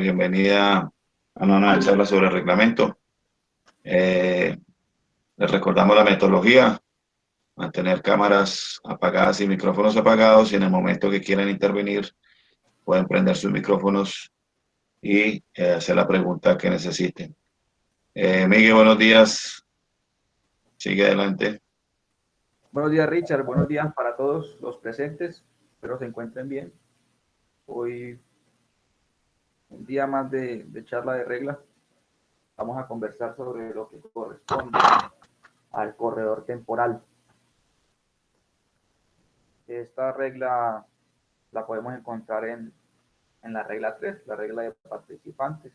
bienvenida a una nueva charla sobre el reglamento. Les recordamos la metodología: mantener cámaras apagadas y micrófonos apagados, y en el momento que quieran intervenir pueden prender sus micrófonos y hacer la pregunta que necesiten. Miguel, buenos días. Sigue adelante. Buenos días, Richard. Buenos días para todos los presentes. Espero se encuentren bien. Hoy, un día más de charla de reglas. Vamos a conversar sobre lo que corresponde al corredor temporal. Esta regla la podemos encontrar en la regla 3, la regla de participantes,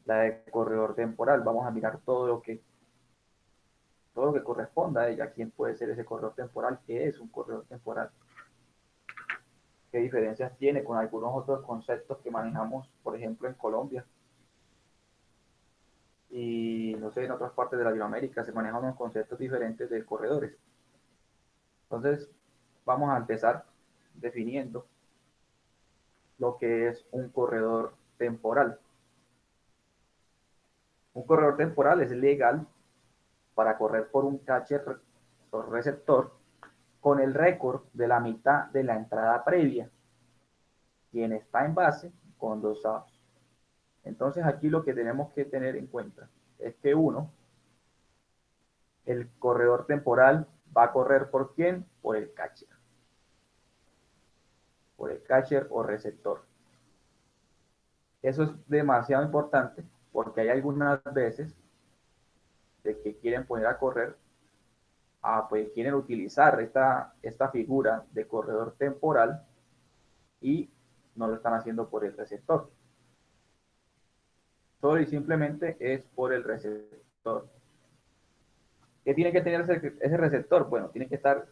la de corredor temporal. Vamos a mirar todo lo que corresponda a ella. ¿Quién puede ser ese corredor temporal? ¿Qué es un corredor temporal? ¿Qué diferencias tiene con algunos otros conceptos que manejamos, por ejemplo, en Colombia? Y no sé, en otras partes de Latinoamérica se manejan unos conceptos diferentes de corredores. Entonces, vamos a empezar definiendo lo que es un corredor temporal. Un corredor temporal es legal para correr por un catcher o receptor con el récord de la mitad de la entrada previa, quien está en base con 2 outs. Entonces aquí lo que tenemos que tener en cuenta es que el corredor temporal va a correr ¿por quién? Por el catcher o receptor. Eso es demasiado importante porque hay algunas veces de que quieren poner a correr, pues quieren utilizar esta figura de corredor temporal y no lo están haciendo por el receptor. Solo y simplemente es por el receptor. ¿Qué tiene que tener ese receptor? Bueno, tiene que ser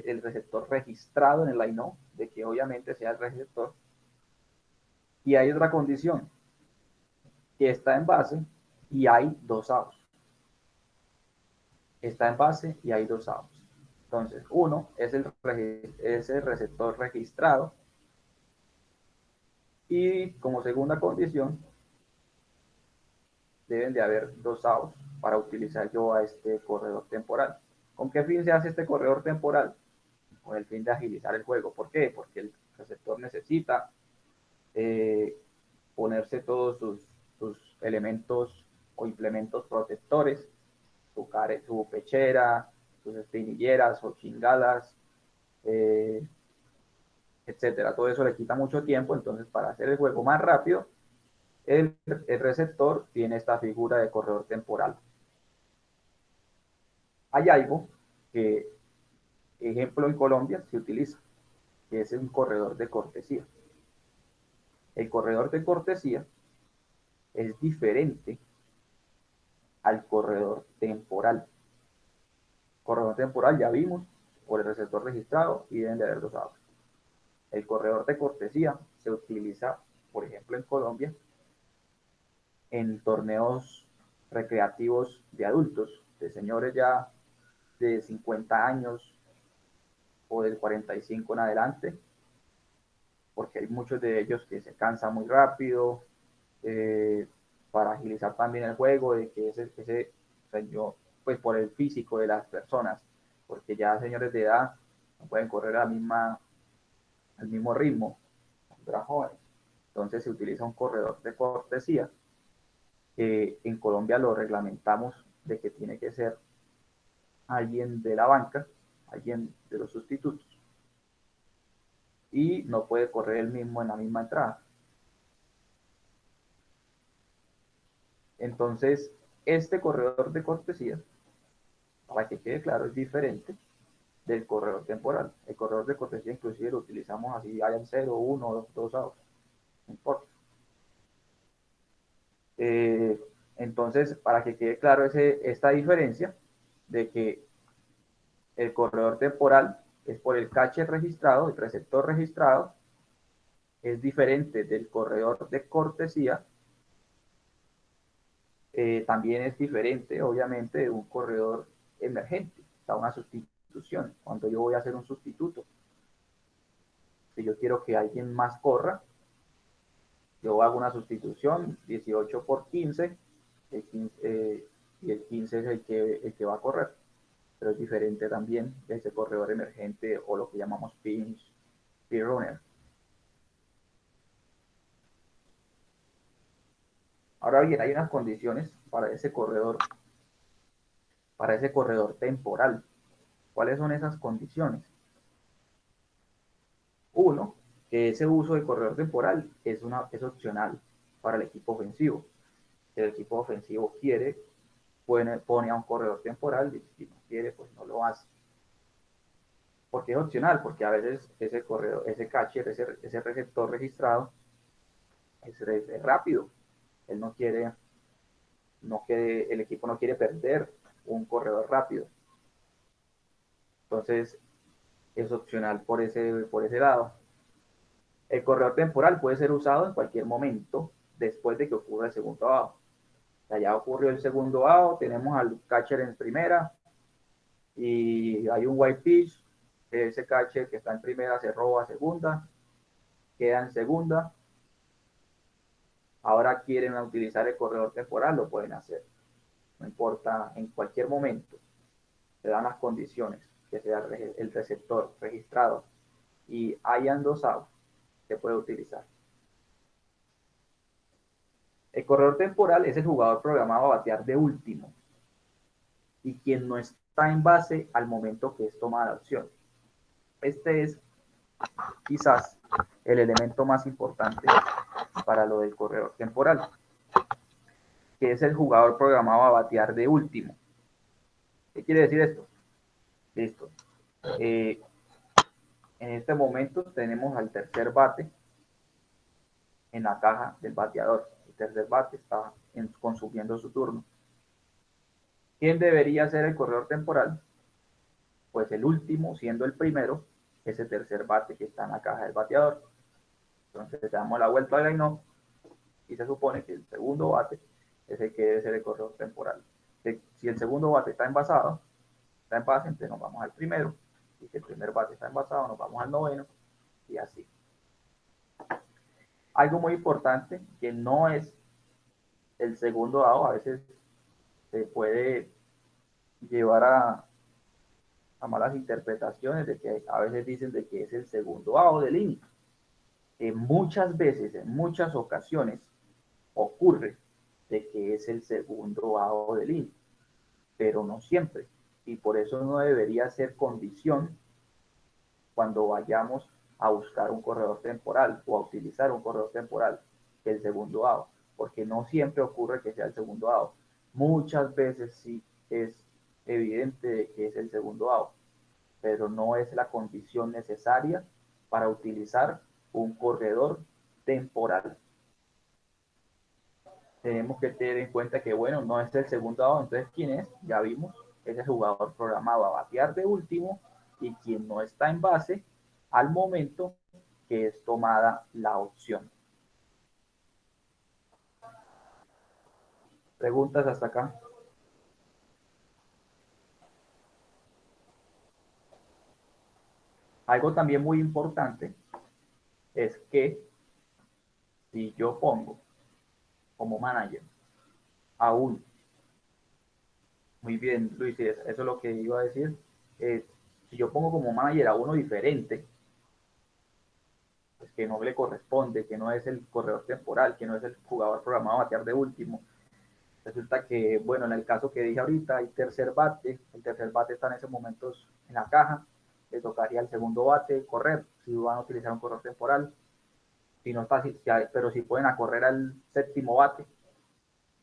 el receptor registrado en el line-up, de que obviamente sea el receptor. Y hay otra condición, que está en base y hay 2 outs. Está en base y hay 2 outs. Entonces, uno es el receptor registrado. Y como segunda condición, deben de haber 2 outs para utilizar yo a este corredor temporal. ¿Con qué fin se hace este corredor temporal? Con el fin de agilizar el juego. ¿Por qué? Porque el receptor necesita ponerse todos sus elementos o implementos protectores, su pechera, sus espinilleras o chingadas, etcétera. Todo eso le quita mucho tiempo. Entonces, para hacer el juego más rápido, el receptor tiene esta figura de corredor temporal. Hay algo que, ejemplo, en Colombia se utiliza, que es un corredor de cortesía. El corredor de cortesía es diferente al corredor temporal. Corredor temporal ya vimos por el receptor registrado y deben de haber 2 outs. El corredor de cortesía se utiliza, por ejemplo, en Colombia, en torneos recreativos de adultos, de señores ya de 50 años o del 45 en adelante, porque hay muchos de ellos que se cansan muy rápido, para agilizar también el juego, de que ese señor, pues por el físico de las personas, porque ya señores de edad no pueden correr al mismo ritmo cuando eran jóvenes. Entonces se utiliza un corredor de cortesía, que en Colombia lo reglamentamos de que tiene que ser alguien de la banca, alguien de los sustitutos, y no puede correr el mismo en la misma entrada. Entonces, este corredor de cortesía, para que quede claro, es diferente del corredor temporal. El corredor de cortesía inclusive lo utilizamos así, hayan 0, 1, 2 outs, no importa. Entonces, para que quede claro esta diferencia de que el corredor temporal es por el catcher registrado, el receptor registrado, es diferente del corredor de cortesía. También es diferente, obviamente, de un corredor emergente, o sea, una sustitución. Cuando yo voy a hacer un sustituto, si yo quiero que alguien más corra, Yo hago una sustitución, 18 por 15, y el 15 es el que va a correr. Pero es diferente también de ese corredor emergente o lo que llamamos pinch runner. Ahora bien, hay unas condiciones para ese corredor temporal. ¿Cuáles son esas condiciones? Uno, que ese uso de corredor temporal es opcional para el equipo ofensivo. Si el equipo ofensivo quiere, pone a un corredor temporal, y si no quiere, pues no lo hace. Porque es opcional, porque a veces ese corredor, ese catcher, ese receptor registrado es rápido. Él el equipo no quiere perder un corredor rápido. Entonces, es opcional por ese lado. El corredor temporal puede ser usado en cualquier momento después de que ocurra el segundo out. O sea, ya ocurrió el segundo out, tenemos al catcher en primera y hay un white pitch. Ese catcher que está en primera se roba a segunda, queda en segunda. Ahora quieren utilizar el corredor temporal, lo pueden hacer. No importa, en cualquier momento se dan las condiciones, que sea el receptor registrado y hayan dos outs, se puede utilizar. El corredor temporal es el jugador programado a batear de último y quien no está en base al momento que es tomada la acción. Este es quizás el elemento más importante para lo del corredor temporal, que es el jugador programado a batear de último. ¿Qué quiere decir esto? Listo. En este momento tenemos al tercer bate en la caja del bateador. El tercer bate está consumiendo su turno. ¿Quién debería ser el corredor temporal? Pues el último, siendo el primero, ese tercer bate que está en la caja del bateador. Entonces le damos la vuelta al line-up y se supone que el segundo bate es el que debe ser el corredor temporal. Si el segundo bate está envasado, está en base, entonces nos vamos al primero. Y si el primer bate está envasado, nos vamos al noveno y así. Algo muy importante que no es el segundo out, a veces se puede llevar a malas interpretaciones de que a veces dicen de que es el segundo out del inning. Muchas veces, en muchas ocasiones, ocurre de que es el segundo out del inning, pero no siempre. Y por eso no debería ser condición cuando vayamos a buscar un corredor temporal o a utilizar un corredor temporal que el segundo out, porque no siempre ocurre que sea el segundo out. Muchas veces sí es evidente que es el segundo out, pero no es la condición necesaria para utilizar un corredor temporal. Tenemos que tener en cuenta que, bueno, no es el segundo out, entonces, ¿quién es? Ya vimos, es el jugador programado a batear de último y quien no está en base al momento que es tomada la opción. ¿Preguntas hasta acá? Algo también muy importante es que si yo pongo como manager a un, muy bien Luis, eso es lo que iba a decir, si yo pongo como manager a uno diferente, pues que no le corresponde, que no es el corredor temporal, que no es el jugador programado a batear de último, resulta que, bueno, en el caso que dije ahorita, hay tercer bate, el tercer bate está en esos momentos en la caja, le tocaría al segundo bate correr, si van a utilizar un corredor temporal, si no está, pero si pueden a correr al séptimo bate,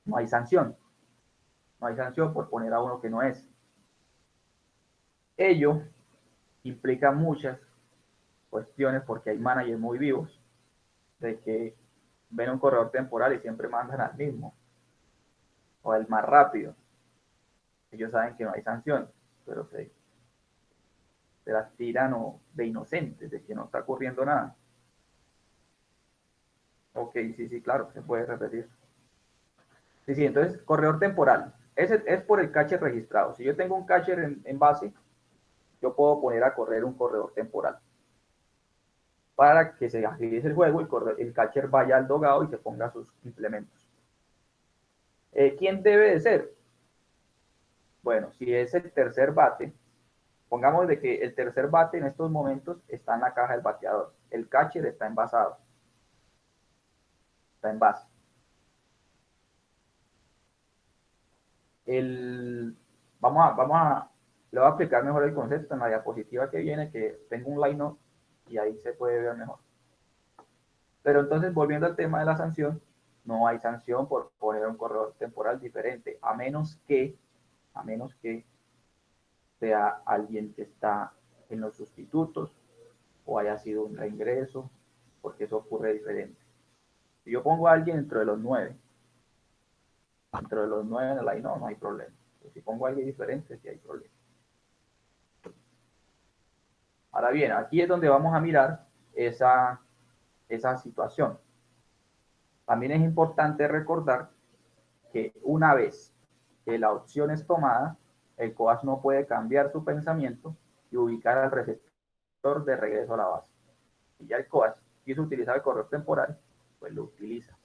no hay sanción, no hay sanción por poner a uno que no es. Ello implica muchas cuestiones porque hay managers muy vivos de que ven un corredor temporal y siempre mandan al mismo o al más rápido. Ellos saben que no hay sanción, pero se las tiran de inocentes, de que no está ocurriendo nada. Ok, sí, sí, claro, se puede repetir. Sí, sí, entonces, corredor temporal. Ese es por el catcher registrado. Si yo tengo un catcher en base, yo puedo poner a correr un corredor temporal. para que se agilice el juego, el catcher vaya al dogado y se ponga sus implementos. ¿Quién debe de ser? Bueno, si es el tercer bate, pongamos de que el tercer bate en estos momentos está en la caja del bateador. El catcher está envasado. Está en base. Le voy a explicar mejor el concepto en la diapositiva que viene, que tengo un line-up y ahí se puede ver mejor. Pero entonces, volviendo al tema de la sanción, no hay sanción por poner un corredor temporal diferente, a menos que sea alguien que está en los sustitutos o haya sido un reingreso, porque eso ocurre diferente. Si yo pongo a alguien dentro de los 9 en el line, no hay problema. Pero si pongo a alguien diferente, sí hay problema. Ahora bien, aquí es donde vamos a mirar esa situación. También es importante recordar que una vez que la opción es tomada, el coach no puede cambiar su pensamiento y ubicar al receptor de regreso a la base. Si ya el coach quiso utilizar el corredor temporal, pues lo utiliza.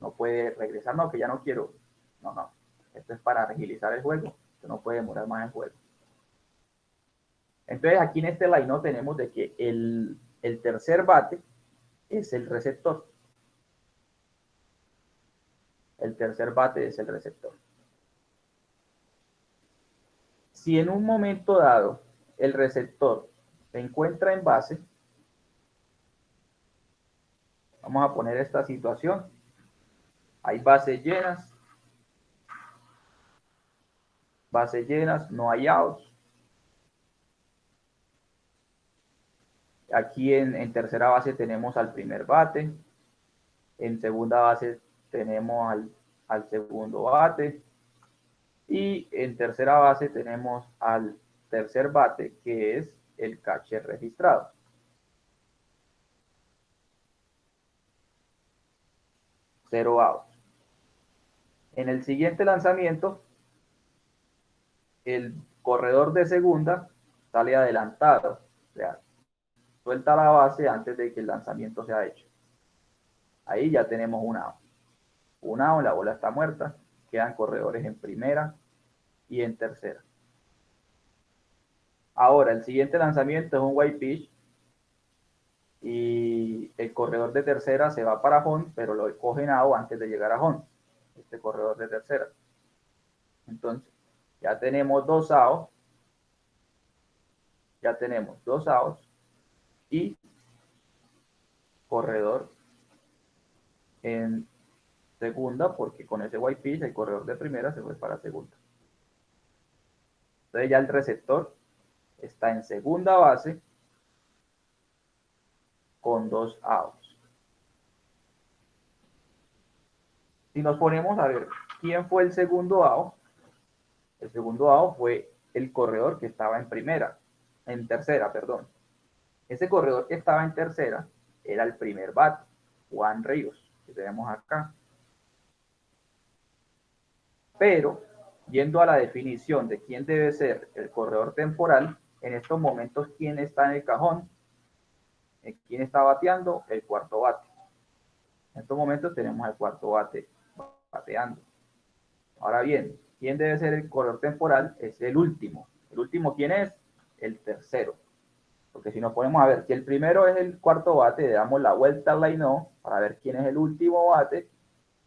No puede regresar, no, que ya no quiero. No. Esto es para agilizar el juego. Esto no puede demorar más el juego. Entonces, aquí en este line no tenemos de que el tercer bate es el receptor. El tercer bate es el receptor. Si en un momento dado el receptor se encuentra en base, vamos a poner esta situación. Hay bases llenas, no hay outs. Aquí en tercera base tenemos al primer bate. En segunda base tenemos al segundo bate. Y en tercera base tenemos al tercer bate, que es el catcher registrado. Cero outs. En el siguiente lanzamiento, el corredor de segunda sale adelantado. O sea, suelta la base antes de que el lanzamiento sea hecho. Ahí ya tenemos un out. Un out, la bola está muerta. Quedan corredores en primera y en tercera. Ahora, el siguiente lanzamiento es un white pitch y el corredor de tercera se va para home, pero lo cogen out antes de llegar a home. Este corredor de tercera. Entonces, ya tenemos dos outs. Y corredor en segunda, porque con ese white pitch el corredor de primera se fue para segunda. Entonces ya el receptor está en segunda base con dos outs. Si nos ponemos a ver quién fue el segundo out fue el corredor que estaba en tercera. Ese corredor que estaba en tercera era el primer bate, Juan Ríos, que tenemos acá. Pero, yendo a la definición de quién debe ser el corredor temporal, en estos momentos, ¿quién está en el cajón? ¿Quién está bateando? El cuarto bate. En estos momentos tenemos al cuarto bate bateando. Ahora bien, ¿quién debe ser el corredor temporal? Es el último. ¿El último quién es? El tercero. Porque si nos ponemos a ver, si el primero es el cuarto bate, le damos la vuelta al line-up para ver quién es el último bate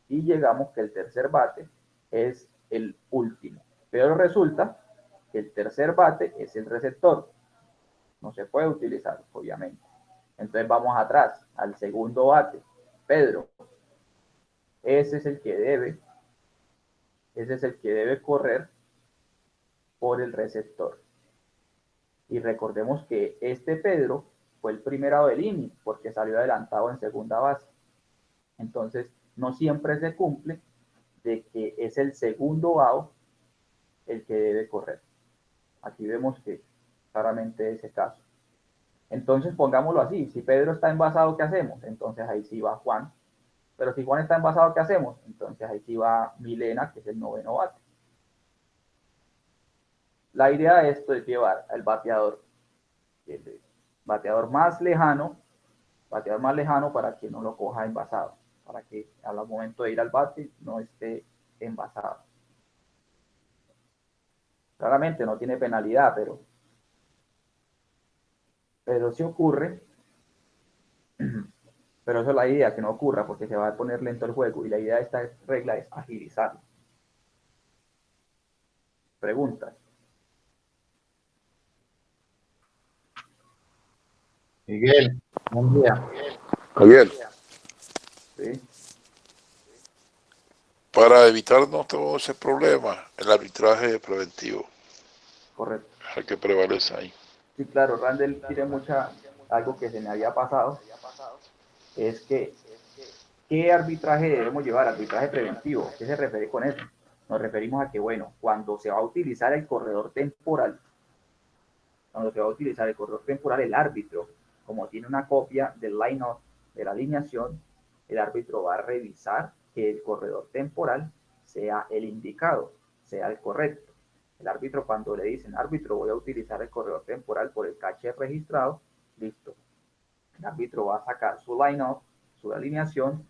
y llegamos que el tercer bate es el último. Pero resulta que el tercer bate es el receptor. No se puede utilizar, obviamente. Entonces vamos atrás, al segundo bate. Pedro. Ese es el que debe correr por el receptor. Y recordemos que este Pedro fue el primero del inning porque salió adelantado en segunda base. Entonces, no siempre se cumple de que es el segundo out el que debe correr. Aquí vemos que claramente es ese caso. Entonces, pongámoslo así, si Pedro está envasado, ¿qué hacemos? Entonces ahí sí va Juan. Pero si Juan está envasado, ¿qué hacemos? Entonces ahí sí va Milena, que es el noveno bate. La idea de esto es llevar al bateador, el bateador más lejano batear más lejano para que no lo coja envasado, para que al momento de ir al bate no esté envasado. Claramente no tiene penalidad, pero sí ocurre, pero eso es la idea, que no ocurra, porque se va a poner lento el juego, y la idea de esta regla es agilizarlo. Preguntas. Miguel, buen día. Javier, ¿Sí? para evitarnos todo ese problema, el arbitraje preventivo Correcto. es el que prevalece ahí. Sí, claro, Randall tiene algo que se me había pasado, es que, ¿qué arbitraje debemos llevar? Arbitraje preventivo. ¿Qué se refiere con eso? Nos referimos a que, bueno, cuando se va a utilizar el corredor temporal, el árbitro, como tiene una copia del line-up, de la alineación, el árbitro va a revisar que el corredor temporal sea el indicado, sea el correcto. El árbitro, cuando le dicen, árbitro, voy a utilizar el corredor temporal por el catcher registrado, listo. El árbitro va a sacar su line-up, su alineación,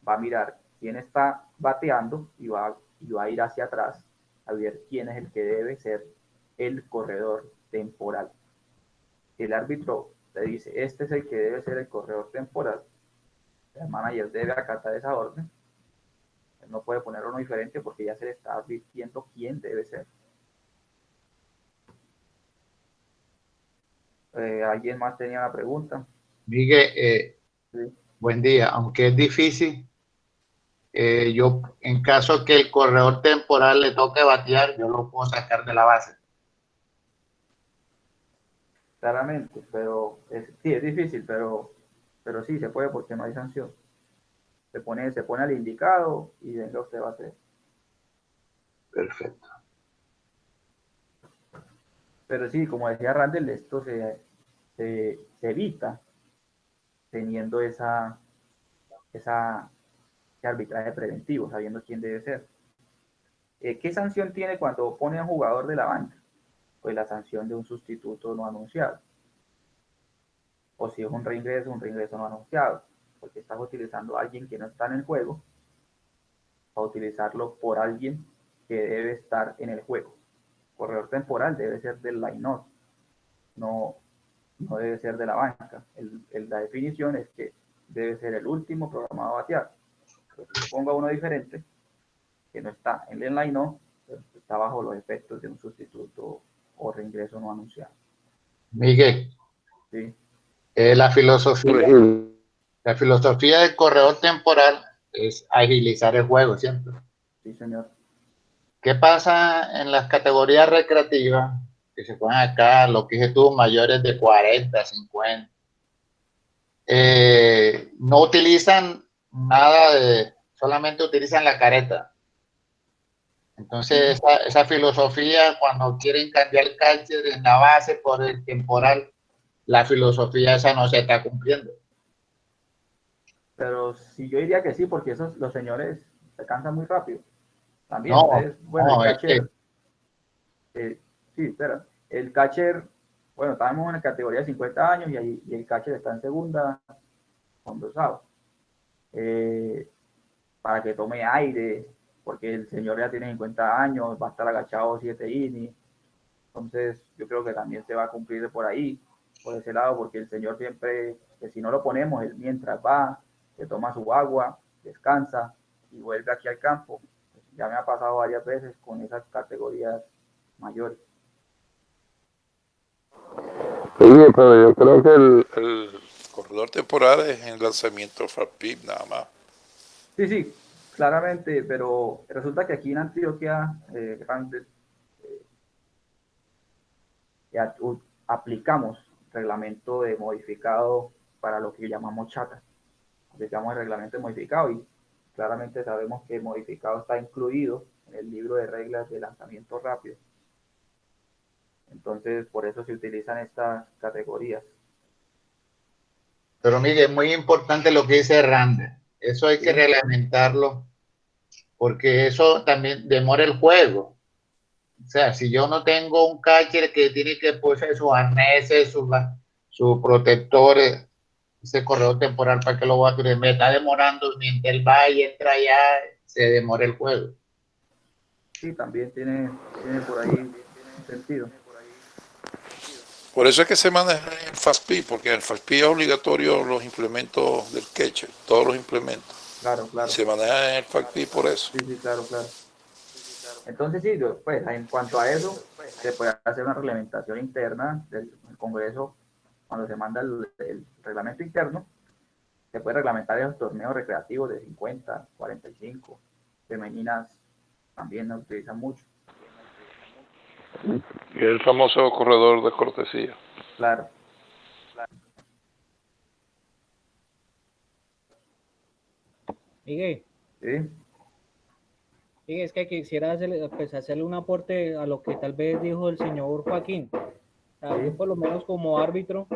va a mirar quién está bateando y va a ir hacia atrás a ver quién es el que debe ser el corredor temporal. Si el árbitro le dice, este es el que debe ser el corredor temporal, el manager debe acatar esa orden. Él no puede poner uno diferente porque ya se le está advirtiendo quién debe ser. ¿Alguien más tenía una pregunta? Miguel, Sí. buen día. Aunque es difícil, yo, en caso que el corredor temporal le toque batear, yo lo puedo sacar de la base. Claramente, pero sí, es difícil, pero sí se puede porque no hay sanción. Se pone al indicado y venga usted va a hacer. Perfecto. Pero sí, como decía Randall, esto se evita teniendo ese arbitraje preventivo, sabiendo quién debe ser. ¿Qué sanción tiene cuando pone a un jugador de la banca? Pues la sanción de un sustituto no anunciado. O si es un reingreso no anunciado, porque estás utilizando a alguien que no está en el juego, a utilizarlo por alguien que debe estar en el juego. Corredor temporal debe ser del line-up, no debe ser de la banca. La definición es que debe ser el último programado a batear. Pero si yo pongo a uno diferente, que no está en el line-up, está bajo los efectos de un sustituto o reingreso no anunciado. Miguel, ¿Sí? la filosofía del corredor temporal es agilizar el juego, ¿cierto? Sí, señor. ¿Qué pasa en las categorías recreativas que se ponen acá, lo que dices tú, mayores de 40, 50? No utilizan nada solamente utilizan la careta. Entonces, esa filosofía, cuando quieren cambiar el catcher en la base por el temporal, la filosofía esa no se está cumpliendo. Pero sí, yo diría que sí, porque los señores se cansan muy rápido. También, No, entonces, bueno, el es que, catcher, sí, espera, el catcher, bueno, estamos en la categoría de 50 años y el catcher está en segunda, con dos outs. Para que tome aire, porque el señor ya tiene 50 años, va a estar agachado 7 innings. Entonces, yo creo que también se va a cumplir por ahí, por ese lado, porque el señor siempre, que si no lo ponemos, él mientras va, se toma su agua, descansa y vuelve aquí al campo. Ya me ha pasado varias veces con esas categorías mayores. Oye, pero yo creo que el corredor temporal es en lanzamiento FAPIP nada más. Sí, sí, claramente, pero resulta que aquí en Antioquia, ya aplicamos reglamento de modificado para lo que llamamos chata. Aplicamos el reglamento de modificado y claramente sabemos que el modificado está incluido en el libro de reglas de lanzamiento rápido. Entonces, por eso se utilizan estas categorías. pero Miguel, es muy importante lo que dice Randall. Eso hay que ¿Sí? reglamentarlo porque eso también demora el juego. O sea, si yo no tengo un catcher que tiene que poner sus arneses, sus protectores, ese corredor temporal, ¿para qué lo voy a tener? Me está demorando mientras él va y entra allá, se demora el juego. Sí, también tiene por ahí sentido. Por eso es que se maneja en el FastPi, porque en el FastPi es obligatorio los implementos del catcher, todos los implementos. Claro, Y claro. se maneja en el FastPi por eso. Sí, sí, claro, claro. Entonces, sí, pues en cuanto a eso, se puede hacer una reglamentación interna del Congreso cuando se manda el reglamento interno. Se puede reglamentar esos torneos recreativos de 50, 45, femeninas también nos utilizan mucho. Y el famoso corredor de cortesía. Claro. Miguel, Sí, es que quisiera hacerle, pues, hacerle un aporte a lo que tal vez dijo el señor Joaquín. O sea, yo por lo menos como árbitro,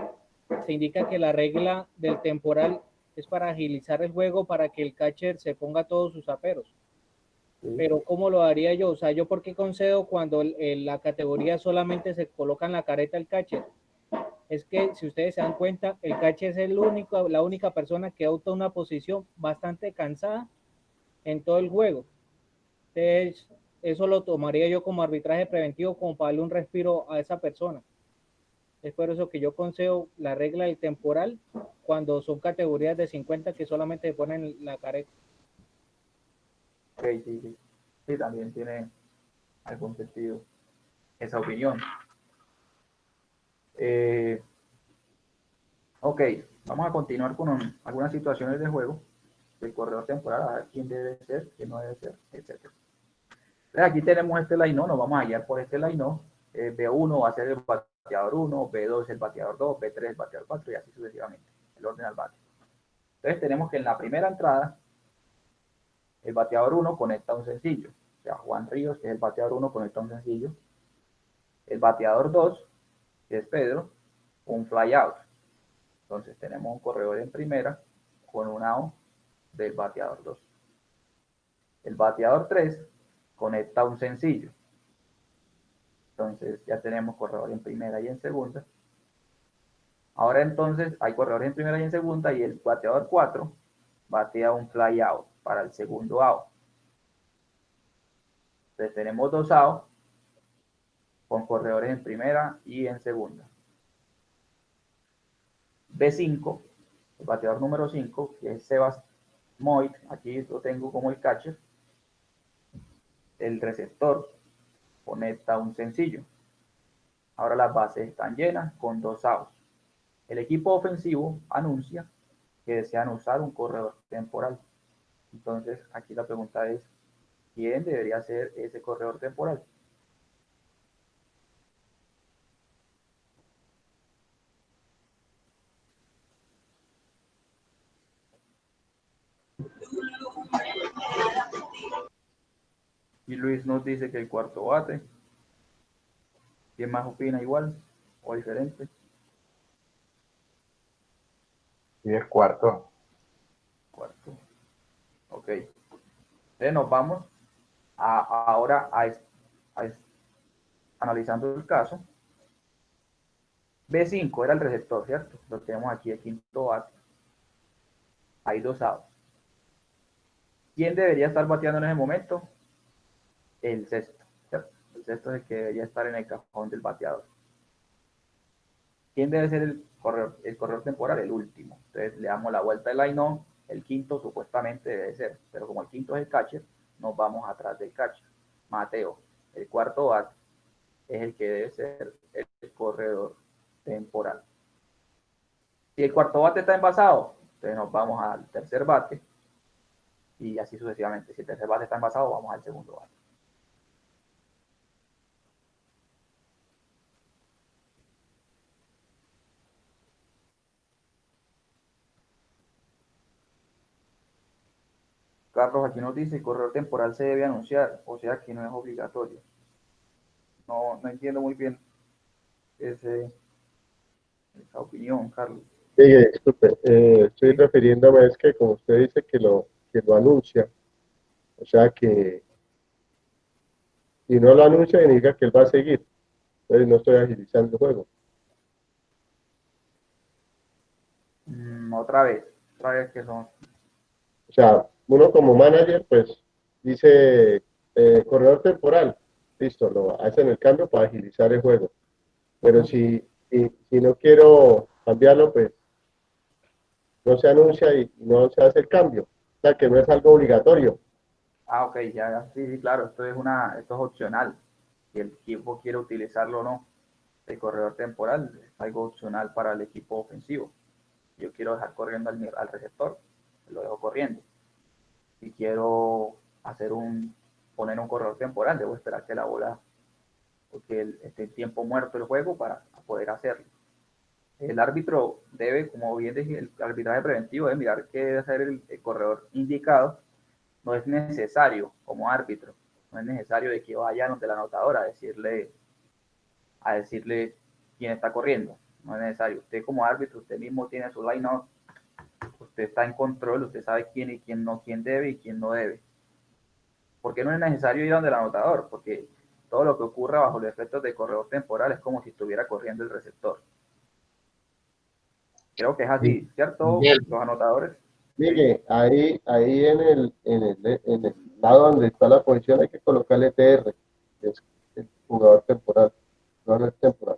se indica que la regla del temporal es para agilizar el juego para que el catcher se ponga todos sus aperos. sí. Pero ¿cómo lo haría yo? O sea, ¿yo por qué concedo cuando la categoría solamente se coloca en la careta el catcher? Es que si ustedes se dan cuenta, el catcher es la única persona que adopta una posición bastante cansada en todo el juego. Entonces, eso lo tomaría yo como arbitraje preventivo, como para darle un respiro a esa persona. Es por eso que yo concedo la regla del temporal cuando son categorías de 50 que solamente se ponen la careta. Ok, sí, sí. Sí, también tiene algún sentido esa opinión. Ok, vamos a continuar con algunas situaciones de juego del corredor temporal, a ver quién debe ser, quién no debe ser, etc. Entonces aquí tenemos este line-up, nos vamos a guiar por este line-up. B1 va a ser el bateador 1, B2 el bateador 2, B3 el bateador 4 y así sucesivamente, el orden al bate. Entonces tenemos que en la primera entrada, el bateador 1 conecta un sencillo. O sea, Juan Ríos, que es el bateador 1, conecta un sencillo. El bateador 2, que es Pedro, un fly out. Entonces tenemos un corredor en primera con un out del bateador 2. El bateador 3 conecta un sencillo. Entonces ya tenemos corredor en primera y en segunda. Ahora entonces hay corredores en primera y en segunda y el bateador 4 batea un fly out para el segundo out. Entonces tenemos dos outs con corredores en primera y en segunda. B5, el bateador número 5, que es Sebas Moit, aquí lo tengo como el catcher. El receptor conecta un sencillo. Ahora las bases están llenas con dos outs. El equipo ofensivo anuncia que desean usar un corredor temporal. Entonces, aquí la pregunta es, ¿quién debería ser ese corredor temporal? Y Luis nos dice que el cuarto bate. ¿Quién más opina igual o diferente? Y el cuarto. Cuarto. Ok. Entonces nos vamos ahora analizando el caso. B5 era el receptor, ¿cierto? Lo tenemos aquí, el quinto bate. Hay dos outs. ¿Quién debería estar bateando en ese momento? El sexto, ¿cierto? El sexto es el que debería estar en el cajón del bateador. ¿Quién debe ser el corredor temporal? El último. Entonces le damos la vuelta del line-up. El quinto supuestamente debe ser, pero como el quinto es el catcher, nos vamos atrás del catcher. Mateo, el cuarto bate, es el que debe ser el corredor temporal. Si el cuarto bate está envasado, entonces nos vamos al tercer bate y así sucesivamente. Si el tercer bate está envasado, vamos al segundo bate. Carlos aquí nos dice, el corredor temporal se debe anunciar, o sea que no es obligatorio. No entiendo muy bien esa opinión, Carlos. Sí, disculpe, estoy refiriéndome, es que como usted dice que lo anuncia, o sea que si no lo anuncia significa que él va a seguir, entonces no estoy agilizando el juego. Otra vez que son. O sea, uno como manager, pues dice corredor temporal, listo, lo hacen el cambio para agilizar el juego. Pero si no quiero cambiarlo, pues no se anuncia y no se hace el cambio. O sea, que no es algo obligatorio. Ah, ok, ya, sí, claro, esto es opcional. Si el equipo quiere utilizarlo o no. El corredor temporal es algo opcional para el equipo ofensivo. Yo quiero dejar corriendo al receptor, lo dejo corriendo. Si quiero poner un corredor temporal, debo esperar que la bola, porque esté en tiempo muerto el juego para poder hacerlo. El árbitro debe, como bien dije, el arbitraje preventivo debe mirar qué debe hacer el corredor indicado. No es necesario como árbitro, no es necesario de que vaya donde la anotadora a decirle quién está corriendo. No es necesario. Usted como árbitro, usted mismo tiene su line-up, usted está en control, usted sabe quién y quién no, quién debe y quién no debe. ¿Por qué no es necesario ir donde el anotador? Porque todo lo que ocurra bajo los efectos de corredor temporal es como si estuviera corriendo el receptor. Creo que es así, ¿cierto? Miguel, Los anotadores. Miguel, ahí en el lado donde está la posición hay que colocarle TR, que es el jugador temporal, no es temporal.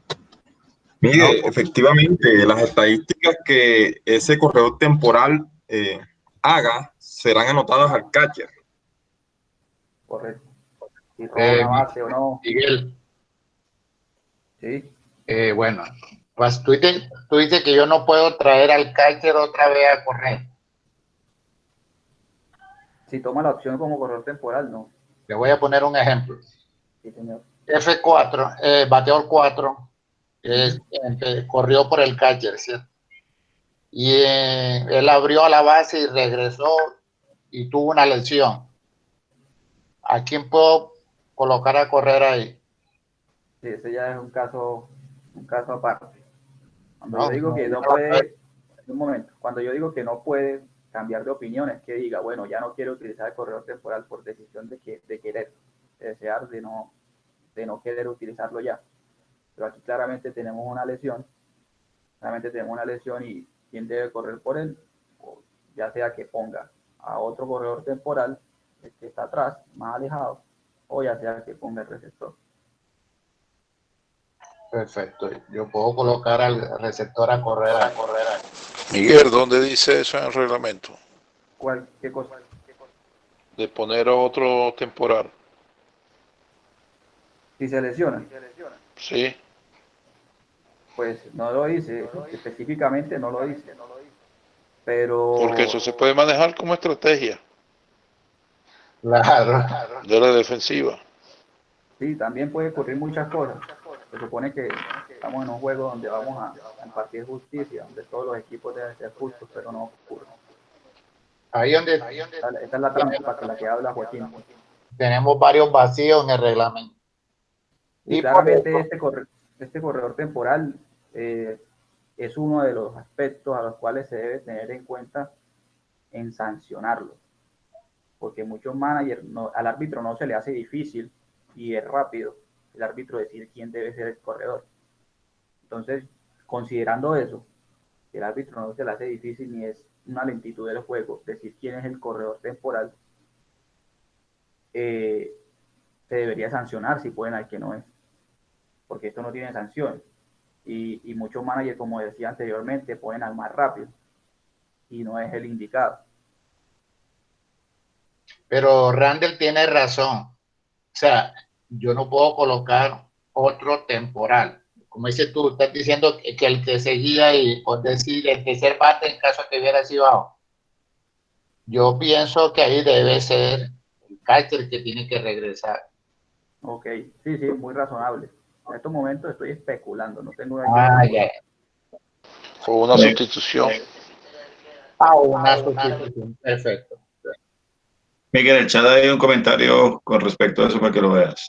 no, Mire, efectivamente, las estadísticas que ese corredor temporal haga serán anotadas al catcher. Correcto. Si roba una base o no. Miguel, Sí. bueno, pues tú dices que yo no puedo traer al catcher otra vez a correr. Si toma la opción como corredor temporal, no. Le voy a poner un ejemplo. Sí, señor. F4, bateador 4, corrió por el catcher, ¿cierto? Y él abrió a la base y regresó y tuvo una lesión. ¿A quién puedo colocar a correr ahí? Sí, ese ya es un caso aparte. Cuando yo No, digo que no puede, un momento, cuando yo digo que no puede cambiar de opinión, es que diga, bueno, ya no quiero utilizar el corredor temporal por decisión de querer, de desear, de no querer utilizarlo ya. Pero aquí claramente tenemos una lesión, y quién debe correr por él, o ya sea que ponga a otro corredor temporal, el que está atrás, más alejado, o ya sea que ponga el receptor. perfecto. Yo puedo colocar al receptor a correr. Miguel, ¿dónde dice eso en el reglamento? ¿Qué cosa? De poner a otro temporal. Si se lesiona, Sí. pues no lo dice, específicamente no lo dice, Porque pero eso se puede manejar como estrategia Claro. de la defensiva. sí, también puede ocurrir muchas cosas. Se supone que estamos en un juego donde vamos a impartir justicia, donde todos los equipos deben ser justos, pero no ocurre. Ahí donde Esta es la trampa que la que habla Joaquín. tenemos varios vacíos en el reglamento. Y Y por claramente eso, este corredor temporal es uno de los aspectos a los cuales se debe tener en cuenta en sancionarlo. Porque muchos managers, al árbitro no se le hace difícil y es rápido el árbitro decir quién debe ser el corredor. Entonces, considerando eso, que el árbitro no se le hace difícil ni es una lentitud del juego, decir quién es el corredor temporal, se debería sancionar si pueden al que no es, porque esto no tiene sanción. Y muchos managers, como decía anteriormente, ponen al más rápido y no es el indicado. pero Randall tiene razón. O sea, yo no puedo colocar otro temporal. Como dices tú, estás diciendo que el que seguía y por decir el tercer bate en caso que hubiera sido abajo. Yo pienso que ahí debe ser el catcher que tiene que regresar. Ok, sí, muy razonable. En estos momentos estoy especulando, no tengo aquí la Ah, ya. información. O una sustitución. Una sustitución. Perfecto. Miguel, en el chat hay un comentario con respecto a eso para que lo veas.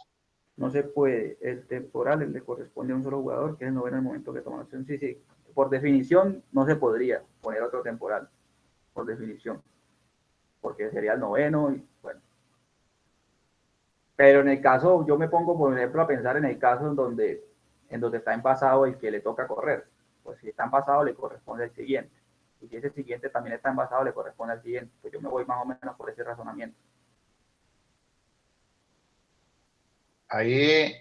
No se puede, el temporal le corresponde a un solo jugador, que es el noveno en el momento que toma la acción. Sí, por definición no se podría poner otro temporal, por definición, porque sería el noveno y bueno. Pero en el caso, yo me pongo, por ejemplo, a pensar en el caso en donde está envasado el que le toca correr. pues si está envasado le corresponde al siguiente. Y si ese siguiente también está envasado, le corresponde al siguiente. Pues yo me voy más o menos por ese razonamiento. Ahí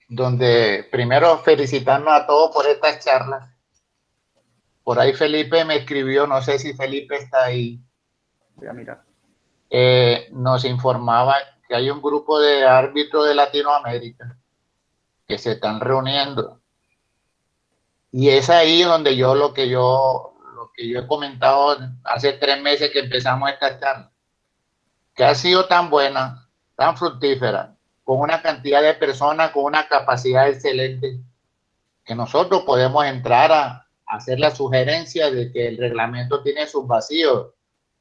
donde primero felicitarnos a todos por estas charlas. Por ahí Felipe me escribió, no sé si Felipe está ahí. Voy a mirar. Nos informaba que hay un grupo de árbitros de Latinoamérica que se están reuniendo. Y es ahí donde lo que yo he comentado hace 3 meses que empezamos esta charla, que ha sido tan buena, tan fructífera, con una cantidad de personas, con una capacidad excelente, que nosotros podemos entrar a hacer la sugerencia de que el reglamento tiene sus vacíos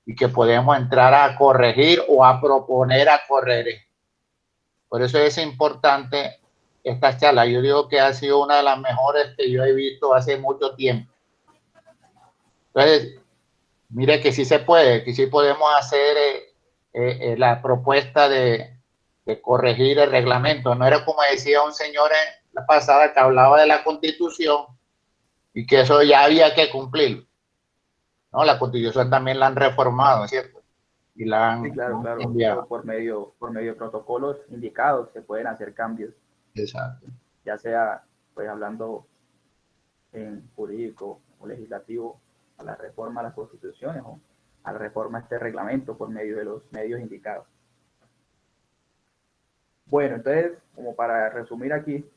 y que podemos entrar a corregir o a proponer a corregir. Por eso es importante esta charla. Yo digo que ha sido una de las mejores que yo he visto hace mucho tiempo. Entonces, mire que sí se puede, que sí podemos hacer la propuesta de corregir el reglamento. No era como decía un señor en la pasada que hablaba de la Constitución y que eso ya había que cumplir. No, la Constitución también la han reformado, ¿cierto? Y la han, Sí, claro, claro. enviado. Por medio de protocolos indicados se pueden hacer cambios. Exacto. Ya sea, pues hablando en jurídico o legislativo, a la reforma a las constituciones o a la reforma a este reglamento por medio de los medios indicados. Bueno, entonces, como para resumir aquí,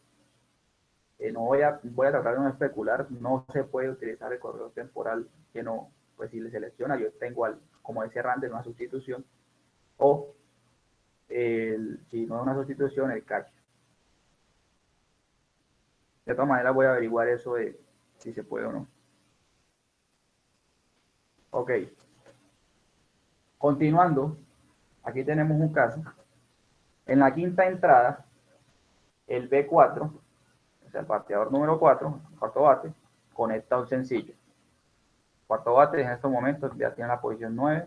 voy a tratar de no especular, no se puede utilizar el corredor temporal que no, pues si le selecciona, yo tengo como decía Randall, una sustitución, o si no es una sustitución, el catch. De todas maneras voy a averiguar eso de si se puede o no. Ok. Continuando, aquí tenemos un caso. En la quinta entrada, el B4, o sea, el bateador número 4, cuarto bate, conecta un sencillo. Cuarto bate en estos momentos ya tiene la posición 9.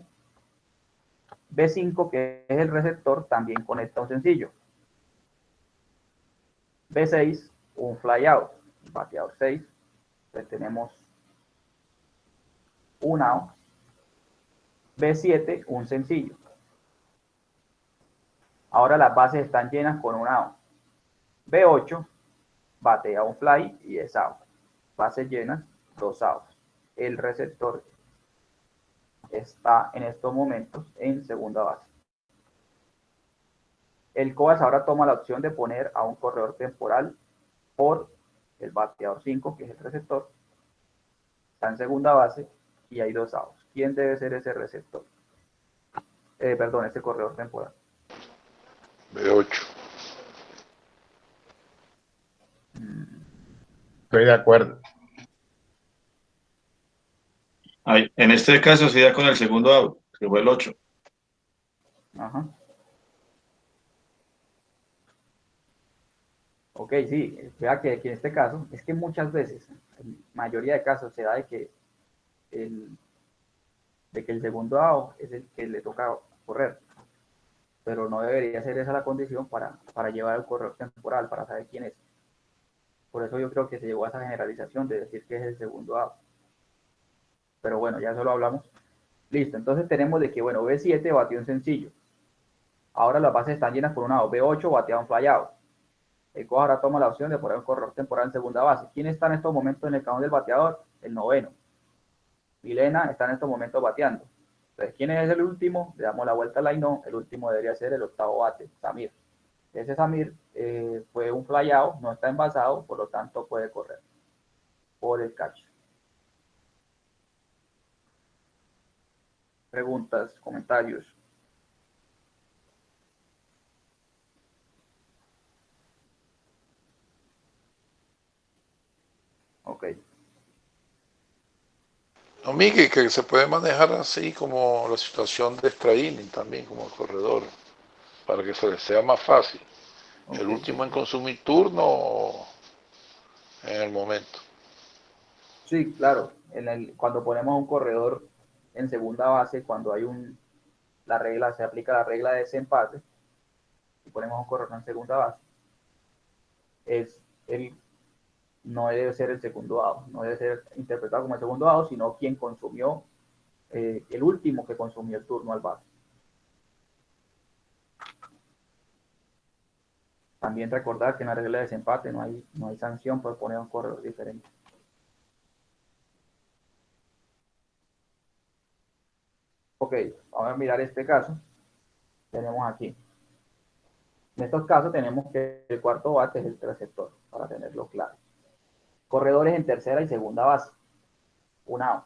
B5, que es el receptor, también conecta un sencillo. B6, un flyout, bateador 6. Entonces tenemos un out. B7, un sencillo. Ahora las bases están llenas con un out. B8, batea un fly y es out. Bases llenas, 2 outs. El receptor está en estos momentos en segunda base. El Coas ahora toma la opción de poner a un corredor temporal por el bateador 5, que es el receptor. Está en segunda base y hay 2 outs. ¿Quién debe ser ese receptor? Perdón, ese corredor temporal. B8. Estoy de acuerdo. En este caso sí da con el segundo out, que fue el 8. Ajá. Ok, sí, vea que en este caso, es que muchas veces, en mayoría de casos, se da de que el segundo out es el que le toca correr, pero no debería ser esa la condición para llevar el corredor temporal, para saber quién es. Por eso yo creo que se llegó a esa generalización de decir que es el segundo out. Pero bueno, ya eso lo hablamos. Listo, entonces tenemos de que, bueno, B7 batió un sencillo. Ahora las bases están llenas por un out. B8 batea un flyout. El coach ahora toma la opción de poner un corredor temporal en segunda base. ¿Quién está en estos momentos en el cajón del bateador? El noveno. Milena está en estos momentos bateando. Entonces, ¿quién es el último? Le damos la vuelta al line-on. El último debería ser el octavo bate, Samir. Ese Samir fue un flyout, no está envasado, por lo tanto puede correr por el catch. Preguntas, comentarios. Ok. No, Miguel, que se puede manejar así como la situación de extra inning también como corredor, para que se les sea más fácil. Okay. El último en consumir turno en el momento. Sí, claro. Cuando ponemos un corredor en segunda base, cuando hay se aplica la regla de desempate, y ponemos un corredor en segunda base, no debe ser el segundo out, no debe ser interpretado como el segundo out, sino quien consumió, el último que consumió el turno al bate. También recordar que en la regla de desempate no hay sanción por poner un corredor diferente. Ok, vamos a mirar este caso. Tenemos aquí. En estos casos tenemos que el cuarto bate es el receptor, para tenerlo claro. Corredores en tercera y segunda base. Un out.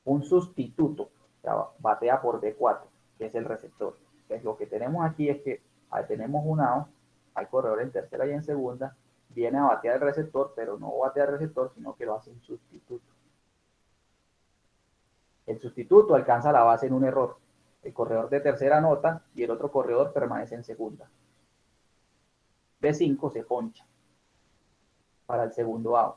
Un sustituto, o sea, batea por B4, que es el receptor. Entonces, lo que tenemos aquí es que tenemos un out, hay corredor en tercera y en segunda, viene a batear el receptor, pero no batea el receptor, sino que lo hace un sustituto. El sustituto alcanza la base en un error. El corredor de tercera anota y el otro corredor permanece en segunda. B5 se poncha para el segundo out.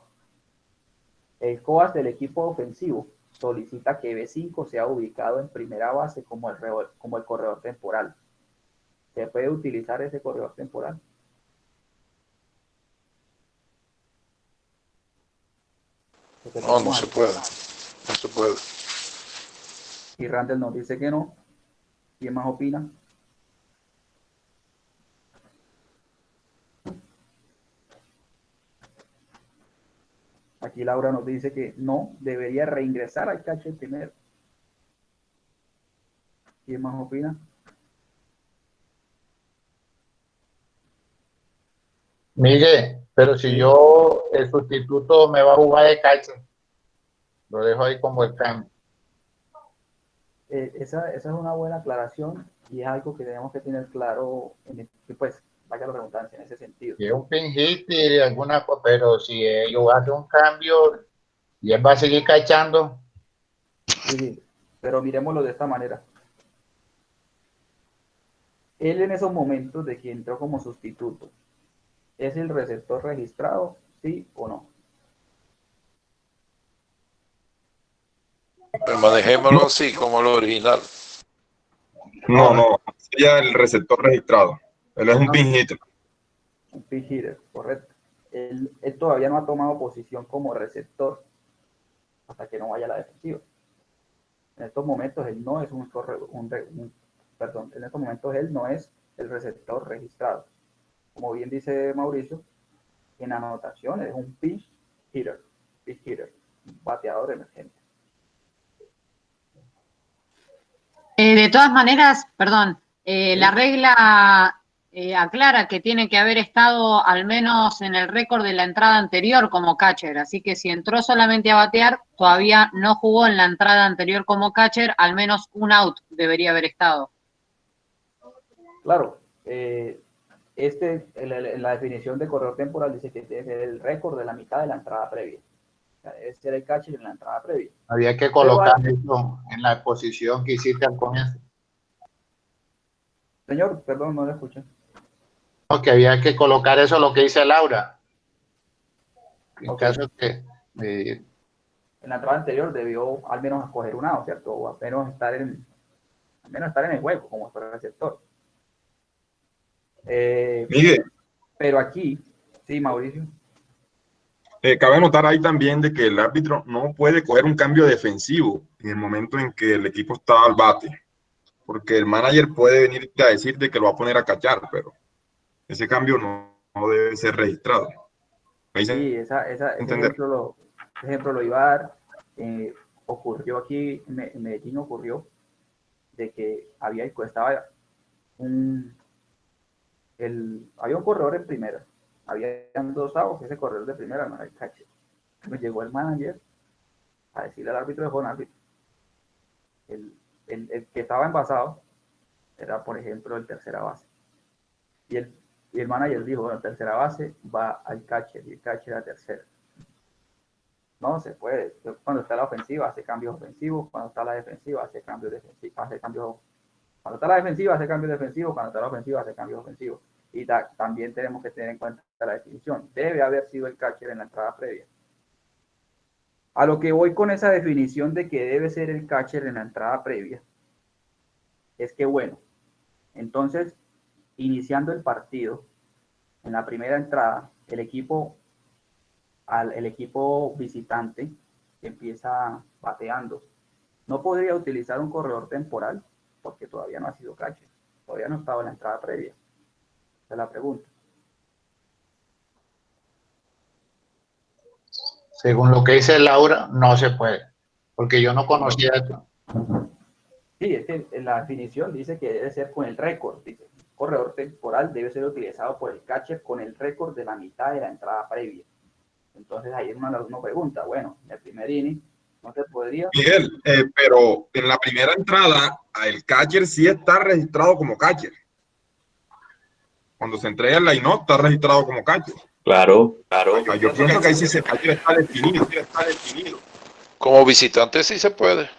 El coach del equipo ofensivo solicita que B5 sea ubicado en primera base como el corredor temporal. ¿Se puede utilizar ese corredor temporal? No, no se puede. No se puede. Y Randall nos dice que no. ¿Quién más opina? Aquí Laura nos dice que no, debería reingresar al catcher primero. ¿Quién más opina? Miguel, pero si yo, el sustituto me va a jugar de catcher, lo dejo ahí como el cambio. Esa es una buena aclaración y es algo que tenemos que tener claro, pues, vaya la redundancia en ese sentido. Si es un pin hit y alguna cosa, pero si ellos hacen un cambio y él va a seguir cachando. Sí, pero miremoslo de esta manera. Él en esos momentos de que entró como sustituto, ¿es el receptor registrado, sí o no? Pero manejémoslo así, como lo original. No, sería el receptor registrado. Él es un pin hitter. Un pitch hitter, correcto. Él todavía no ha tomado posición como receptor hasta que no vaya a la defensiva. En estos momentos él no es en estos momentos él no es el receptor registrado. Como bien dice Mauricio, en anotaciones es un pitch hitter, un bateador emergente. De todas maneras, perdón, la regla aclara que tiene que haber estado al menos en el récord de la entrada anterior como catcher, así que si entró solamente a batear, todavía no jugó en la entrada anterior como catcher, al menos un out debería haber estado. Claro, la definición de corredor temporal dice que debe ser el récord de la mitad de la entrada previa. O sea, debe ser el catcher en la entrada previa. Había que colocar eso en la posición que hiciste al comienzo. Señor, perdón, no lo escuché. No, que había que colocar eso lo que dice Laura. En caso que en la entrada anterior debió al menos escoger un out, ¿cierto? O al menos estar en el juego como receptor. Miguel, pero aquí, sí, Mauricio. cabe notar ahí también de que el árbitro no puede coger un cambio defensivo en el momento en que el equipo está al bate, porque el manager puede venir a decir de que lo va a poner a cachar, pero ese cambio no debe ser registrado. Sí, ese ejemplo lo iba a dar. Ocurrió aquí en Medellín, ocurrió de que había un corredor en primera, habían dos outs, ese corredor de primera no era el catcher. Me llegó el manager a decirle al árbitro de home árbitro, el que estaba envasado era, por ejemplo, el tercera base. Y el manager dijo, bueno, tercera base va al catcher y el catcher a tercera. No se puede. Cuando está la ofensiva hace cambios ofensivos, cuando está la defensiva hace cambios defensivos, cuando está la defensiva hace cambios defensivos, cuando está la ofensiva hace cambios ofensivos. Y también tenemos que tener en cuenta la definición. Debe haber sido el catcher en la entrada previa. A lo que voy con esa definición de que debe ser el catcher en la entrada previa, es que bueno, entonces, iniciando el partido, en la primera entrada, el equipo el equipo visitante que empieza bateando, no podría utilizar un corredor temporal porque todavía no ha sido catcher, todavía no estaba en la entrada previa. Esa es la pregunta. Según lo que dice Laura, no se puede, porque yo no conocía esto. Sí, es que en la definición dice que debe ser con el récord. Dice, corredor temporal debe ser utilizado por el catcher con el récord de la mitad de la entrada previa. Entonces ahí uno pregunta, bueno, en el primer inning no se podría. Miguel, pero en la primera entrada, el catcher sí está registrado como catcher. Cuando se entrega el line-up, está registrado como catcher. Claro. Yo pienso que ahí sí el catcher está definido. Como visitante sí se puede.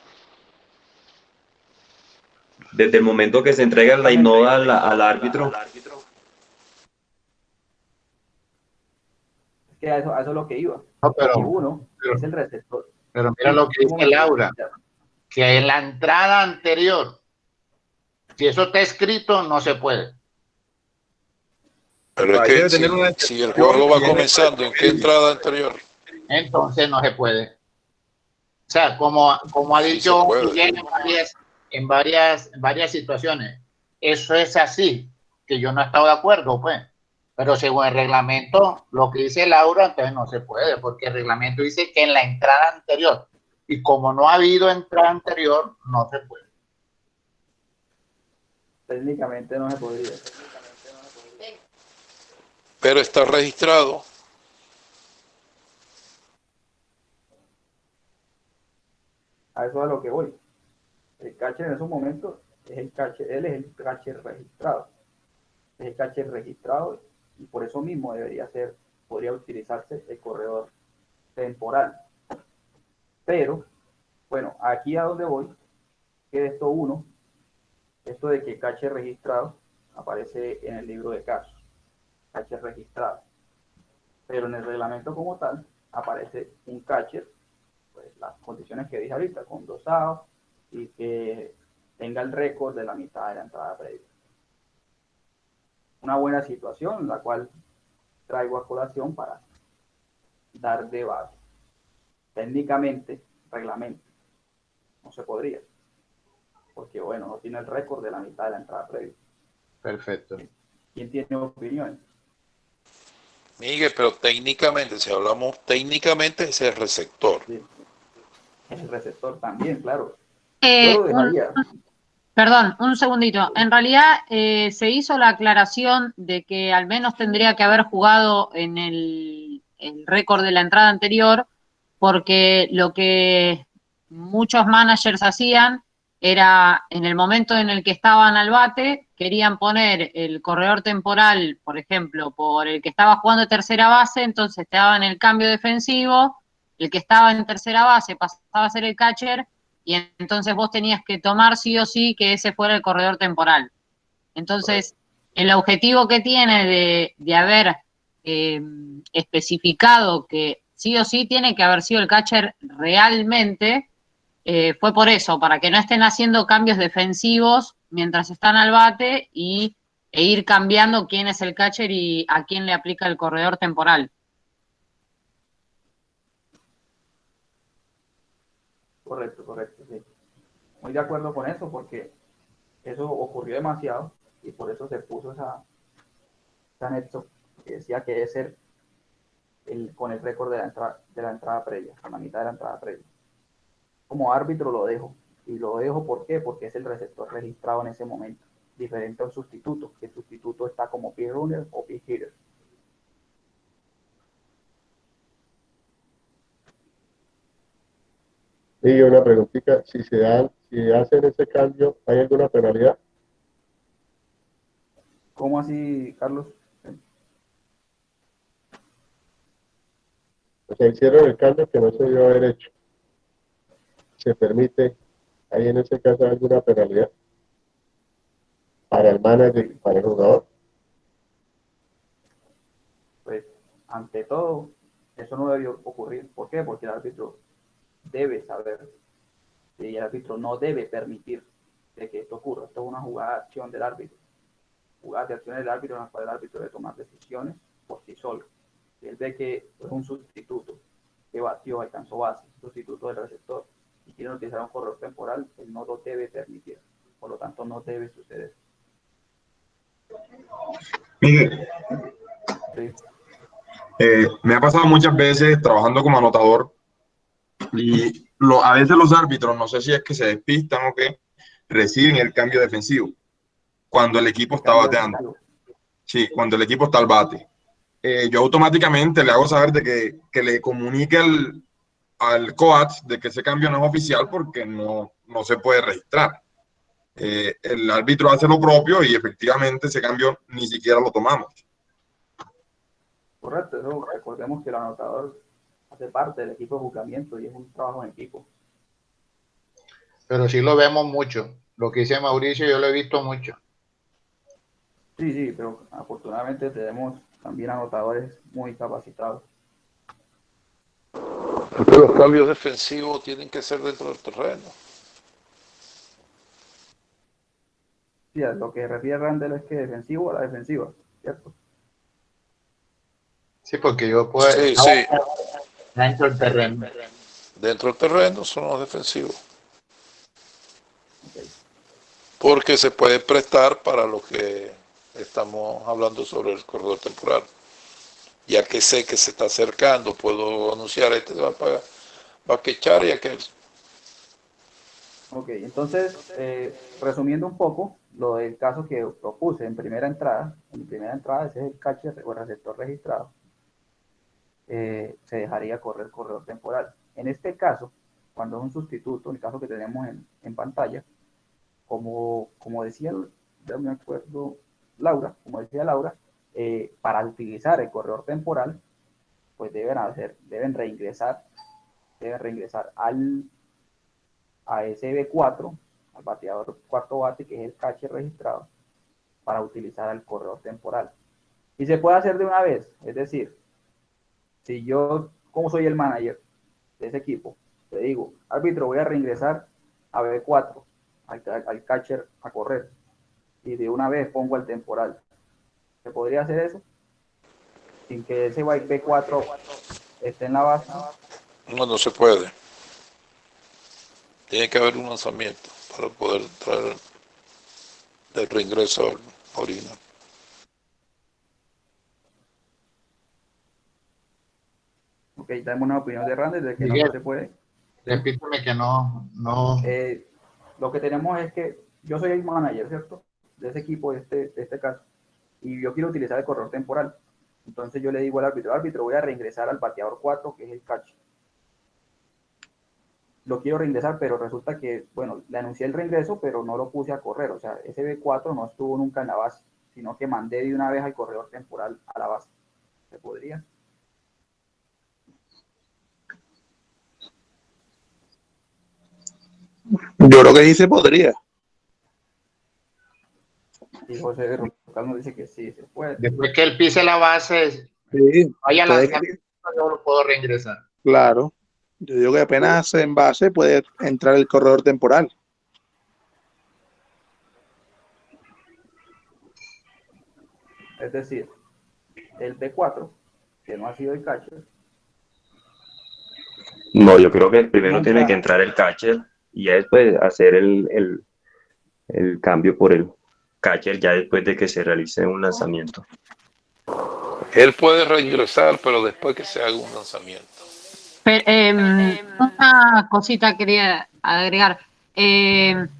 Desde el momento que se entrega el line-up al árbitro. Es que a eso es lo que iba. No, Y uno es el receptor. Pero mira lo que dice Laura, que en la entrada anterior, si eso está escrito, no se puede. Pero Ahí es debe que tener si el juego va comenzando, ¿en qué entrada anterior? Entonces no se puede. O sea, como ha Sí dicho se puede. Miguel en varias situaciones, eso es así, que yo no he estado de acuerdo, pues. Pero según el reglamento, lo que dice Laura, entonces no se puede, porque el reglamento dice que en la entrada anterior, y como no ha habido entrada anterior, no se puede. Técnicamente no se podría. Pero está registrado. A eso es a lo que voy. El catcher en esos momentos es el catcher, él es el catcher registrado. Es el catcher registrado y por eso mismo podría utilizarse el corredor temporal. Pero, bueno, aquí a donde voy, que esto de que catcher registrado aparece en el libro de casos, catcher registrado. Pero en el reglamento como tal aparece un catcher, pues las condiciones que dije ahorita, con 2 outs y que tenga el récord de la mitad de la entrada previa. Una buena situación, la cual traigo a colación para dar debate. Técnicamente, reglamento, no se podría, porque bueno, no tiene el récord de la mitad de la entrada previa. Perfecto. ¿Quién tiene opiniones? Miguel, pero técnicamente, si hablamos técnicamente, es el receptor. Sí. El receptor también, claro. Yo lo dejaría. Perdón, un segundito. En realidad se hizo la aclaración de que al menos tendría que haber jugado en el récord de la entrada anterior, porque lo que muchos managers hacían era, en el momento en el que estaban al bate, querían poner el corredor temporal, por ejemplo, por el que estaba jugando tercera base, entonces te daban el cambio defensivo, el que estaba en tercera base pasaba a ser el catcher, y entonces vos tenías que tomar sí o sí que ese fuera el corredor temporal. Entonces, el objetivo que tiene de haber especificado que sí o sí tiene que haber sido el catcher realmente, fue por eso, para que no estén haciendo cambios defensivos mientras están al bate e ir cambiando quién es el catcher y a quién le aplica el corredor temporal. Correcto, sí. Muy de acuerdo con eso, porque eso ocurrió demasiado y por eso se puso esa anexo que decía que debe ser con el récord de la entrada previa, a la mitad de la entrada previa. Como árbitro lo dejo. Y lo dejo ¿por qué? Porque es el receptor registrado en ese momento. Diferente a un sustituto, que el sustituto está como pitch runner o pitch hitter. Y una preguntita, si hacen ese cambio, ¿hay alguna penalidad? ¿Cómo así, Carlos? O sea, hicieron el cambio que no se debió haber hecho. ¿Se permite, hay en ese caso alguna penalidad para el manager y para el jugador? Pues, ante todo, eso no debió ocurrir. ¿Por qué? Porque el árbitro debe saber y el árbitro no debe permitir de que esto ocurra. Esto es una jugada de acción del árbitro. Jugadas de acción del árbitro en las cuales el árbitro debe tomar decisiones por sí solo. Si él ve que es un sustituto que batió, alcanzó base, sustituto del receptor, y quiere utilizar un corredor temporal, él no lo debe permitir. Por lo tanto, no debe suceder. Miguel, ¿Sí? me ha pasado muchas veces trabajando como anotador y a veces los árbitros, no sé si es que se despistan o qué, reciben el cambio defensivo cuando el equipo está bateando. Sí, cuando el equipo está al bate. Yo automáticamente le hago saber de que le comunique al coach de que ese cambio no es oficial porque no se puede registrar. El árbitro hace lo propio y efectivamente ese cambio ni siquiera lo tomamos. Correcto, eso, recordemos que el anotador hace parte del equipo de juzgamiento y es un trabajo en equipo. Pero sí lo vemos mucho. Lo que dice Mauricio, yo lo he visto mucho. Sí, sí, pero afortunadamente tenemos también anotadores muy capacitados. Porque los cambios defensivos tienen que ser dentro del terreno. Sí, a lo que refiere Randall es que defensivo a la defensiva, ¿cierto? Sí, porque yo puedo... Sí, sí. Dentro del terreno. Dentro del terreno son los defensivos. Okay. Porque se puede prestar para lo que estamos hablando sobre el corredor temporal. Ya que sé que se está acercando, puedo anunciar, este va a quechar y aquel. Ok, entonces, resumiendo un poco, lo del caso que propuse en primera entrada, ese es el catcher o el receptor registrado, se dejaría correr el corredor temporal. En este caso, cuando es un sustituto, en el caso que tenemos en pantalla, como decía, ya me acuerdo, Laura, para utilizar el corredor temporal, pues deben reingresar a ese B4, al bateador cuarto bate, que es el catcher registrado, para utilizar al corredor temporal. Y se puede hacer de una vez, es decir, si yo, como soy el manager de ese equipo, te digo, árbitro, voy a reingresar a B4, al catcher a correr, y de una vez pongo al temporal. ¿Se podría hacer eso? Sin que ese B4 esté en la base. No, no se puede. Tiene que haber un lanzamiento para poder traer el reingreso original. Ok, tenemos una opinión de Randy de que Miguel, no se puede. Repíteme que no. Lo que tenemos es que yo soy el manager, ¿cierto? De ese equipo, de este caso. Y yo quiero utilizar el corredor temporal. Entonces yo le digo al árbitro, voy a reingresar al bateador 4, que es el catch. Lo quiero reingresar, pero resulta que, bueno, le anuncié el reingreso, pero no lo puse a correr. O sea, ese B4 no estuvo nunca en la base, sino que mandé de una vez al corredor temporal a la base. ¿Se podría? Yo creo que sí se podría. Y José Rocal nos dice que sí, se puede. Después que él pise la base, Sí, vaya lanzamiento, yo lo puedo reingresar. claro. Yo digo que apenas en base puede entrar el corredor temporal. Es decir, el B4, que no ha sido el catcher. No, yo creo que primero Nunca. tiene que entrar el catcher y ya después hacer el cambio por el catcher ya después de que se realice un lanzamiento. Él puede reingresar, pero después que se haga un lanzamiento. Pero, una cosita quería agregar. En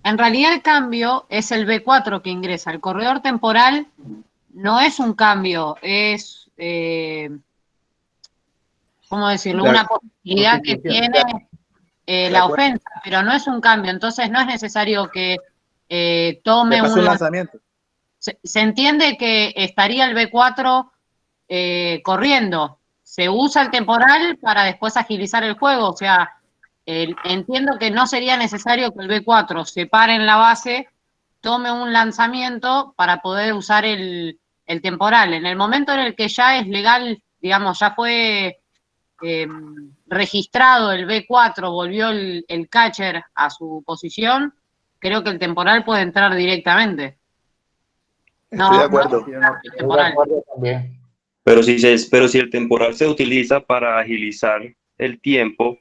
realidad el cambio es el B4 que ingresa. El corredor temporal no es un cambio, es, ¿cómo decirlo? Una posibilidad que tiene la ofensa, pero no es un cambio. Entonces no es necesario que tome un lanzamiento. Se entiende que estaría el B4 corriendo. Se usa el temporal para después agilizar el juego. O sea, entiendo que no sería necesario que el B4 se pare en la base, tome un lanzamiento para poder usar el temporal. En el momento en el que ya es legal, digamos, ya fue registrado el B4, volvió el catcher a su posición, creo que el temporal puede entrar directamente. Estoy de acuerdo. Estoy de acuerdo también. Pero si el temporal se utiliza para agilizar el tiempo,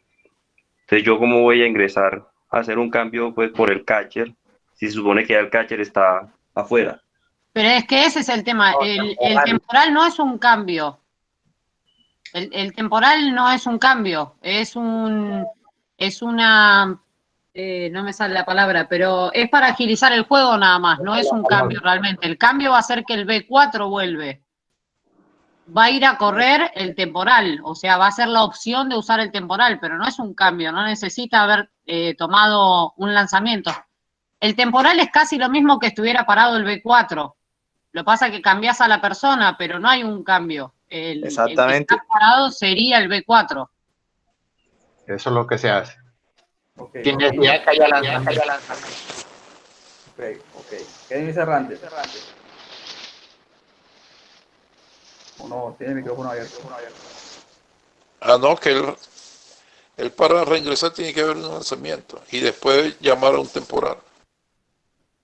entonces yo cómo voy a ingresar a hacer un cambio pues por el catcher, si se supone que ya el catcher está afuera. Pero es que ese es el tema. El temporal no es un cambio. El temporal no es un cambio. Es una, no me sale la palabra, pero es para agilizar el juego nada más. No es un cambio realmente. El cambio va a ser que el B4 vuelve. Va a ir a correr el temporal, o sea, va a ser la opción de usar el temporal, pero no es un cambio, no necesita haber tomado un lanzamiento. El temporal es casi lo mismo que estuviera parado el B4. Lo que pasa es que cambias a la persona, pero no hay un cambio. Exactamente. El que está parado sería el B4. Eso es lo que se hace. Ok, Sin necesidad que haya lanzamiento. ok. ¿Qué dice Randy? Uno tiene el micrófono abierto. Ah, no, que él para reingresar tiene que haber un lanzamiento y después llamar a un temporal.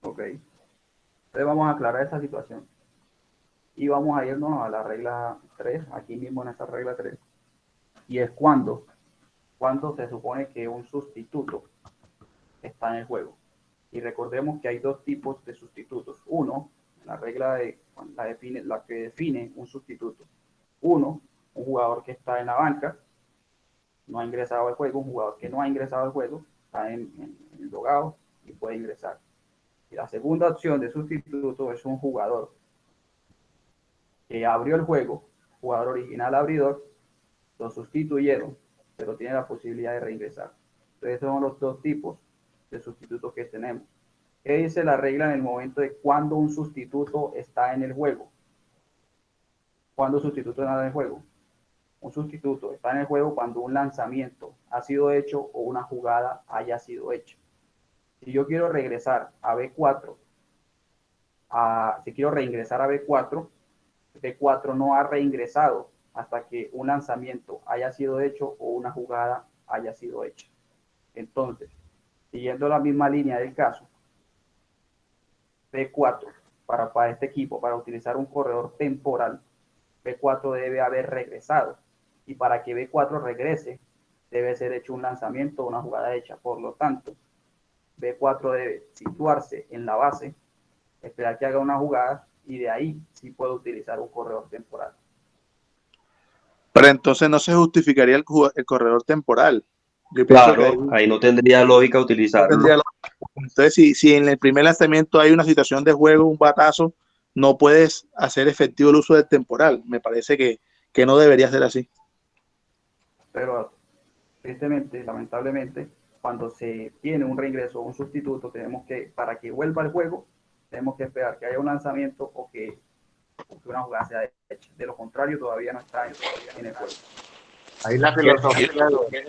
Ok. Entonces vamos a aclarar esa situación. Y vamos a irnos a la regla 3, aquí mismo en esta regla 3. Y es cuando se supone que un sustituto está en el juego. Y recordemos que hay dos tipos de sustitutos. Uno, la regla la que define un sustituto. Uno, un jugador que está en la banca, no ha ingresado al juego. Un jugador que no ha ingresado al juego, está en el logado y puede ingresar. Y la segunda opción de sustituto es un jugador que abrió el juego, jugador original abridor, lo sustituyeron, pero tiene la posibilidad de reingresar. Entonces, esos son los dos tipos de sustitutos que tenemos. ¿Qué dice la regla en el momento de cuando un sustituto está en el juego? ¿Cuándo un sustituto está en el juego? Un sustituto está en el juego cuando un lanzamiento ha sido hecho o una jugada haya sido hecha. Si yo quiero regresar a B4, si quiero reingresar a B4, B4 no ha reingresado hasta que un lanzamiento haya sido hecho o una jugada haya sido hecha. Entonces, siguiendo la misma línea del caso, B4, para este equipo, para utilizar un corredor temporal, B4 debe haber regresado. Y para que B4 regrese, debe ser hecho un lanzamiento o una jugada hecha. Por lo tanto, B4 debe situarse en la base, esperar que haga una jugada y de ahí sí puede utilizar un corredor temporal. Pero entonces no se justificaría el corredor temporal. Yo pienso Claro, que ahí no tendría lógica utilizarlo. entonces, si en el primer lanzamiento hay una situación de juego, un batazo, no puedes hacer efectivo el uso del temporal. Me parece que no debería ser así. Pero tristemente, lamentablemente, cuando se tiene un reingreso o un sustituto, tenemos que, para que vuelva al juego, tenemos que esperar que haya un lanzamiento o que una jugada sea hecha. De lo contrario, todavía no está en el juego. Ahí la filosofía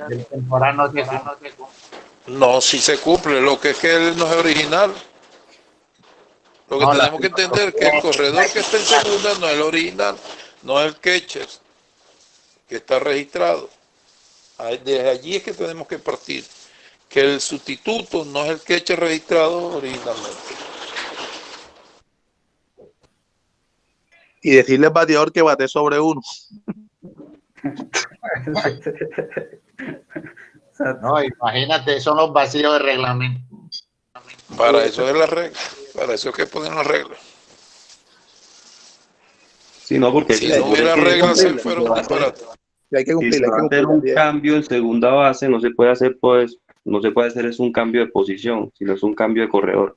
del temporal no se cumple. No, si se cumple, lo que es que él no es original. Lo que tenemos que entender es que el corredor que está en segunda no es el original, no es el catcher que está registrado. Desde allí es que tenemos que partir, que el sustituto no es el catcher registrado originalmente. Y decirle al bateador que bate sobre uno. No, imagínate, son los vacíos de reglamento. Para eso es la regla, para eso es que ponen las reglas. Sí, no, porque si no hubiera reglas, él fuera un disparate. Hay que cumplir, si se va a hacer un cambio en segunda base, no se puede hacer, pues, no se puede hacer es un cambio de posición, sino es un cambio de corredor.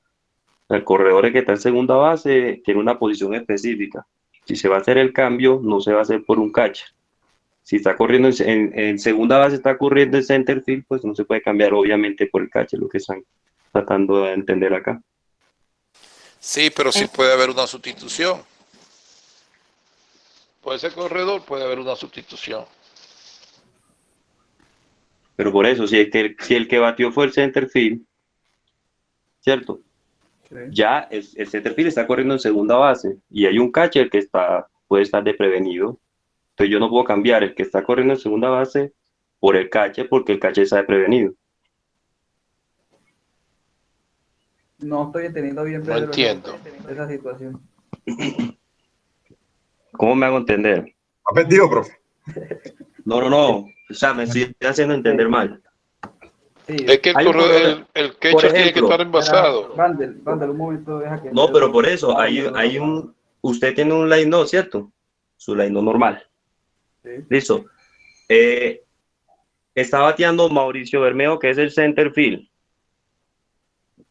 El corredor que está en segunda base tiene una posición específica. Si se va a hacer el cambio, no se va a hacer por un catcher. Si está corriendo en segunda base, está corriendo en center field, pues no se puede cambiar obviamente por el catcher, lo que están tratando de entender acá. Sí, pero sí puede haber una sustitución. Puede ser corredor, puede haber una sustitución. Pero por eso, si el que batió fue el center field, ¿cierto? Sí. Ya el center field está corriendo en segunda base y hay un catcher que puede estar desprevenido. Entonces yo no puedo cambiar el que está corriendo en segunda base por el catcher porque el catcher está desprevenido. No estoy entendiendo bien, Pedro, no entiendo esa situación. ¿Cómo me hago entender? ¿Ha perdido, profe? No. O sea, me estoy haciendo entender mal. Sí, Es que Hay un corredor, el por catcher tiene que ejemplo, estar envasado. Vandel, un momento, deja que... no, pero por eso, usted tiene un line no, ¿cierto? Su line no normal. Sí. Listo. Está bateando Mauricio Bermeo, que es el center field.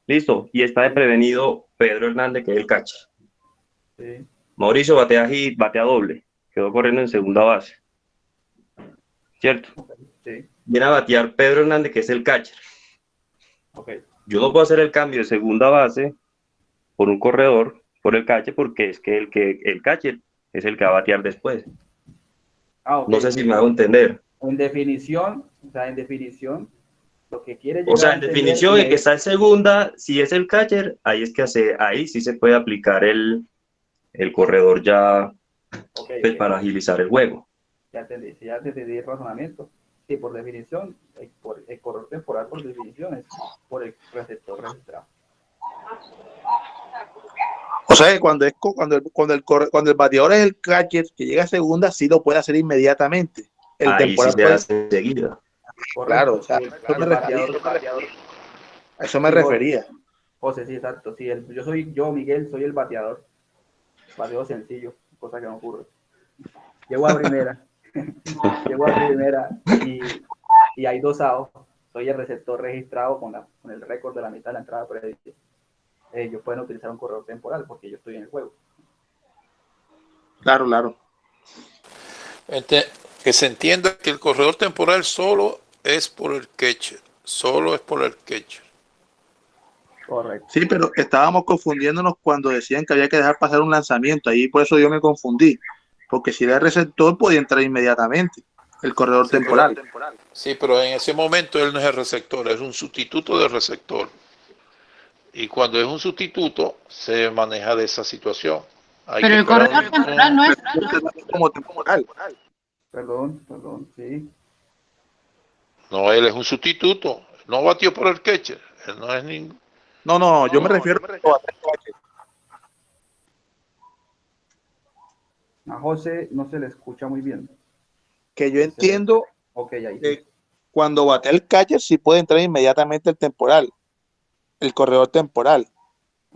Listo. Y está de prevenido Pedro Hernández, que es el catcher. Sí. Mauricio batea hit, batea doble. Quedó corriendo en segunda base. ¿Cierto? Sí. Viene a batear Pedro Hernández, que es el catcher. Okay. Yo no puedo hacer el cambio de segunda base por un corredor, por el catcher, porque es que el catcher es el que va a batear después. Okay. No sé si me hago entender. En definición, lo que quiere llegar O sea, a en entender definición, el que está en segunda, si es el catcher, ahí sí se puede aplicar el corredor ya pues, para agilizar el juego. Ya entendí el razonamiento. Sí, por definición, el corredor temporal por definición es por el receptor registrado. O sea, que cuando el bateador es el catcher que llega a segunda, sí lo puede hacer inmediatamente. El Ahí temporal sí se puede... hace enseguida. Claro, o sea, a eso me refería. José, sí, exacto. Sí, Miguel, soy el bateador. Bateo sencillo, cosa que no ocurre. Llego a primera. Y hay 2 outs. Soy el receptor registrado con el récord de la mitad de la entrada previa. Ellos pueden utilizar un corredor temporal porque yo estoy en el juego. Claro. Que se entienda que el corredor temporal solo es por el catcher. Correcto. Sí, pero estábamos confundiéndonos cuando decían que había que dejar pasar un lanzamiento. Ahí por eso yo me confundí. Porque si era el receptor, podía entrar inmediatamente. El corredor temporal. Sí, pero en ese momento él no es el receptor, es un sustituto del receptor. Y cuando es un sustituto, se maneja de esa situación. Pero el corredor temporal no es... Como temporal. Perdón, sí. No, él es un sustituto. No batió por el catcher. Él no es ningún... No, yo me refiero a José no se le escucha muy bien. Que yo entiendo ahí que cuando batea el catcher sí puede entrar inmediatamente el temporal, el corredor temporal.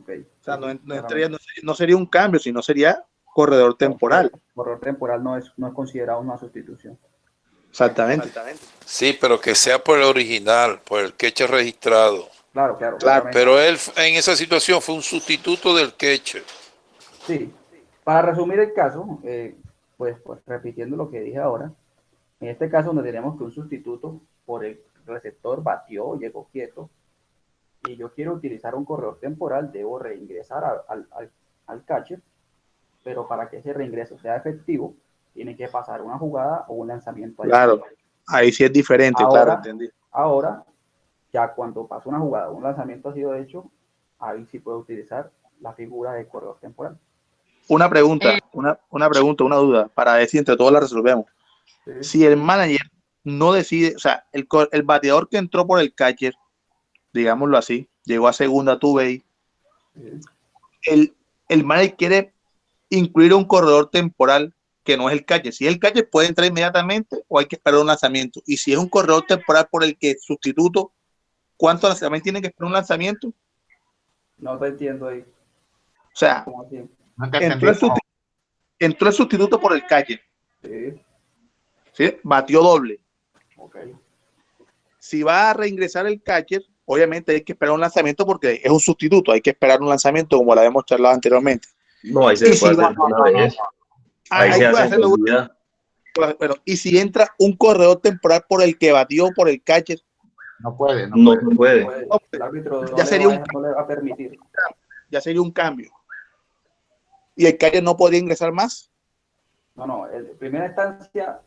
Okay. O sea, no sería un cambio, sino sería corredor temporal. El corredor temporal no es considerado una sustitución. Exactamente. Sí, pero que sea por el original, por el catcher registrado. Claro. Pero él en esa situación fue un sustituto del catcher. Sí. Para resumir el caso, pues repitiendo lo que dije ahora, en este caso donde tenemos que un sustituto por el receptor batió, llegó quieto, y yo quiero utilizar un corredor temporal, debo reingresar al catcher, pero para que ese reingreso sea efectivo, tiene que pasar una jugada o un lanzamiento. Claro, ahí sí es diferente, claro, entendí. Ahora, ya cuando pasa una jugada o un lanzamiento ha sido hecho, ahí sí puedo utilizar la figura de corredor temporal. Una pregunta, una duda, para ver si entre todos la resolvemos. Sí. Si el manager no decide, o sea, el bateador que entró por el catcher, digámoslo así, llegó a segunda, two base, el manager quiere incluir un corredor temporal que no es el catcher. Si es el catcher, puede entrar inmediatamente o hay que esperar un lanzamiento. Y si es un corredor temporal por el que sustituto, ¿cuánto lanzamiento tiene que esperar un lanzamiento? No te entiendo ahí. O sea, entró el sustituto por el catcher. ¿Sí? Batió doble. Okay. Si va a reingresar el catcher, obviamente hay que esperar un lanzamiento porque es un sustituto. Hay que esperar un lanzamiento como lo habíamos charlado anteriormente. No, ahí se puede hacer una vez. Ahí se hace seguridad. Bueno, y si entra un corredor temporal por el que batió por el catcher, no puede. El árbitro ya sería no le va a permitir. Ya sería un cambio. ¿Y el catcher no podría ingresar más? No. En primera instancia,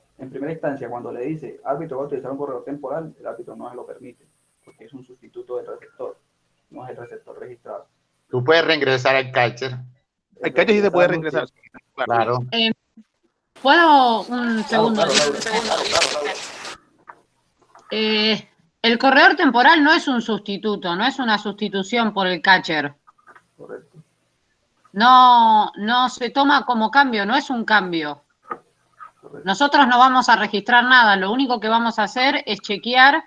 cuando le dice árbitro va a utilizar un corredor temporal, el árbitro no se lo permite, porque es un sustituto del receptor, no es el receptor registrado. Tú puedes reingresar al catcher. El catcher sí se puede reingresar. Claro. ¿Puedo un segundo? El corredor temporal no es un sustituto, no es una sustitución por el catcher. Correcto. No se toma como cambio, no es un cambio. Nosotros no vamos a registrar nada, lo único que vamos a hacer es chequear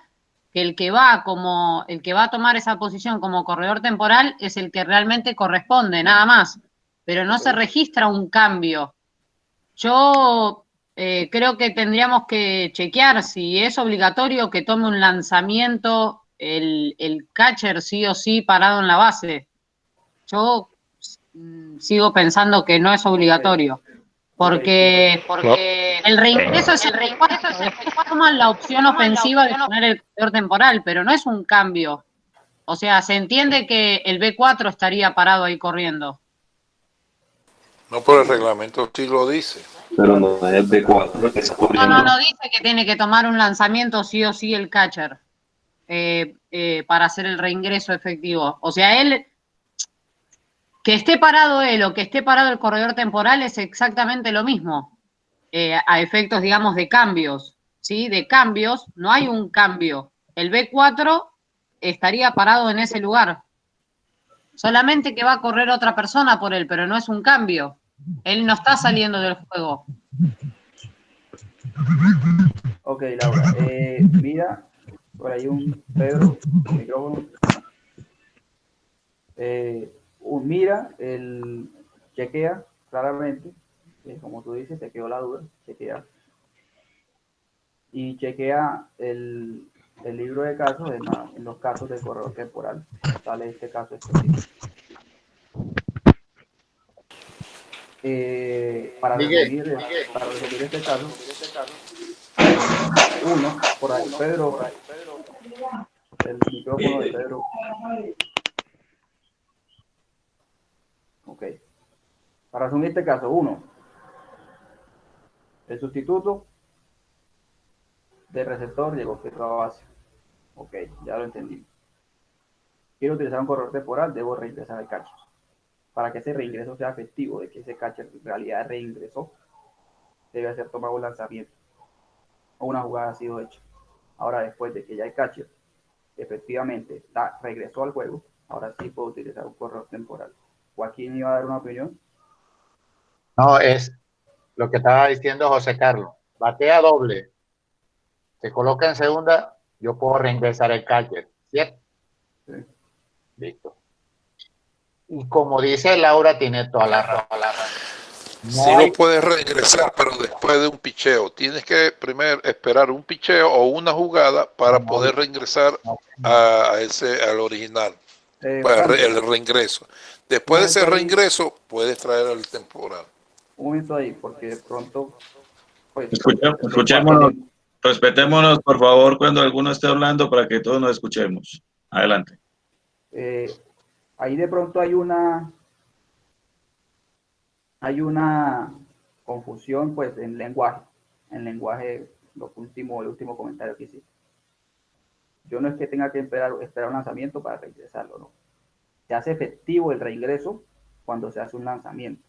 que el que va a tomar esa posición como corredor temporal es el que realmente corresponde, nada más. Pero no se registra un cambio. Yo creo que tendríamos que chequear si es obligatorio que tome un lanzamiento el catcher sí o sí parado en la base. Yo sigo pensando que no es obligatorio. Porque el reingreso es el reingreso, toman la opción ofensiva de poner el corredor temporal, pero no es un cambio. O sea, se entiende que el B4 estaría parado ahí corriendo. No, por el reglamento sí lo dice. Pero no es el B4 que está corriendo. No dice que tiene que tomar un lanzamiento sí o sí el catcher para hacer el reingreso efectivo. O sea, él, que esté parado él o que esté parado el corredor temporal es exactamente lo mismo. A efectos, digamos, de cambios, ¿sí? De cambios, no hay un cambio. El B4 estaría parado en ese lugar. Solamente que va a correr otra persona por él, pero no es un cambio. Él no está saliendo del juego. Ok, Laura. Mira, por ahí un Pedro, el micrófono. Mira, chequea claramente, como tú dices, te quedó la duda, chequea. Y chequea el libro de casos en los casos de corredor temporal. Sale este caso específico. Para resumir este caso, uno, por ahí, Pedro, el micrófono de Pedro. Ok. Para resumir este caso, uno, el sustituto de receptor llegó a base. Ok, ya lo entendí. Quiero utilizar un corredor temporal, debo reingresar el catcher. Para que ese reingreso sea efectivo, de que ese catcher en realidad reingresó, debe hacer tomar un lanzamiento o una jugada ha sido hecha. Ahora, después de que ya el catcher efectivamente regresó al juego, ahora sí puedo utilizar un corredor temporal. ¿Joaquín iba a dar una opinión? No, es lo que estaba diciendo José Carlos. Batea doble, se coloca en segunda, yo puedo reingresar el catcher, ¿cierto? Sí. Listo. Y como dice Laura, tiene toda la razón. Sí lo puedes reingresar, pero después de un picheo. Tienes que primero esperar un picheo o una jugada para poder reingresar al original. El reingreso. Después de ese reingreso, puedes traer al temporal. Un momento ahí, porque de pronto... Pues, escuchémonos, respetémonos, por favor, cuando alguno esté hablando para que todos nos escuchemos. Adelante. Ahí de pronto hay una confusión, pues, en lenguaje. El último comentario que hiciste. Yo no es que tenga que esperar un lanzamiento para reingresarlo, no. Se hace efectivo el reingreso cuando se hace un lanzamiento.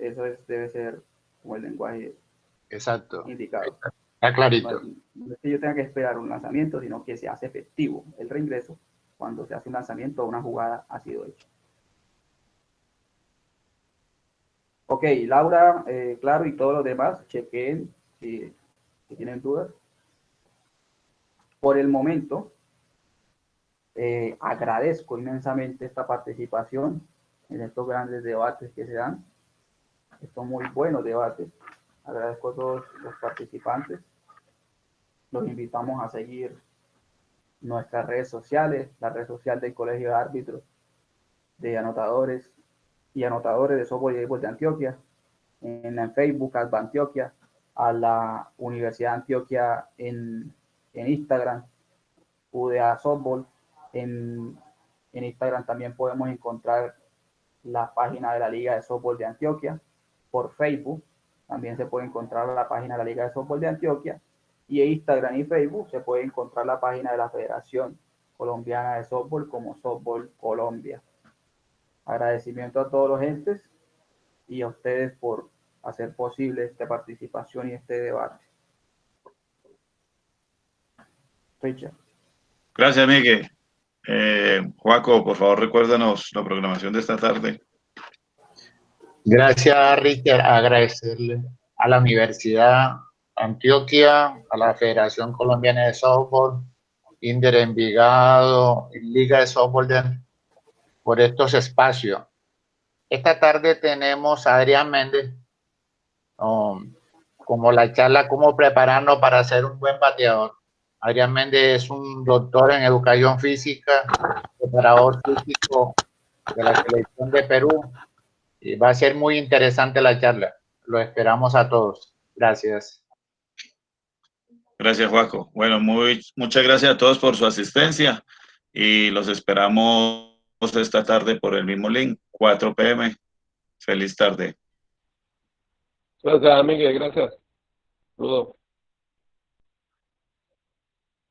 Eso debe ser como el lenguaje indicado. Está clarito. No es que yo tenga que esperar un lanzamiento, sino que se hace efectivo el reingreso cuando se hace un lanzamiento o una jugada ha sido hecha. Ok, Laura, claro, y todos los demás, chequen si tienen dudas. Por el momento, agradezco inmensamente esta participación en estos grandes debates que se dan, estos muy buenos debates. Agradezco a todos los participantes. Los invitamos a seguir nuestras redes sociales, la red social del Colegio de Árbitros, de anotadores y anotadores de softball y béisbol de Antioquia, en Facebook, ASBA Antioquia, a la Universidad de Antioquia en Instagram, UDA Softball. En Instagram también podemos encontrar la página de la Liga de Softball de Antioquia. Por Facebook también se puede encontrar la página de la Liga de Softball de Antioquia. Y en Instagram y Facebook se puede encontrar la página de la Federación Colombiana de Softball como Softball Colombia. Agradecimiento a todos los entes y a ustedes por hacer posible esta participación y este debate. Richard. Gracias, Miguel. Joaco, por favor, recuérdanos la programación de esta tarde. Gracias, Richard. Agradecerle a la Universidad Antioquia, a la Federación Colombiana de Softball, Inder Envigado, Liga de Softball por estos espacios. Esta tarde tenemos a Adrián Méndez como la charla cómo prepararnos para ser un buen bateador. Adrián Méndez es un doctor en educación física, preparador físico de la selección de Perú, y va a ser muy interesante la charla. Lo esperamos a todos. Gracias. Gracias, Joaco. Bueno, muchas gracias a todos por su asistencia y los esperamos esta tarde por el mismo link, 4 p.m. Feliz tarde. Gracias, Miguel, gracias. Saludos.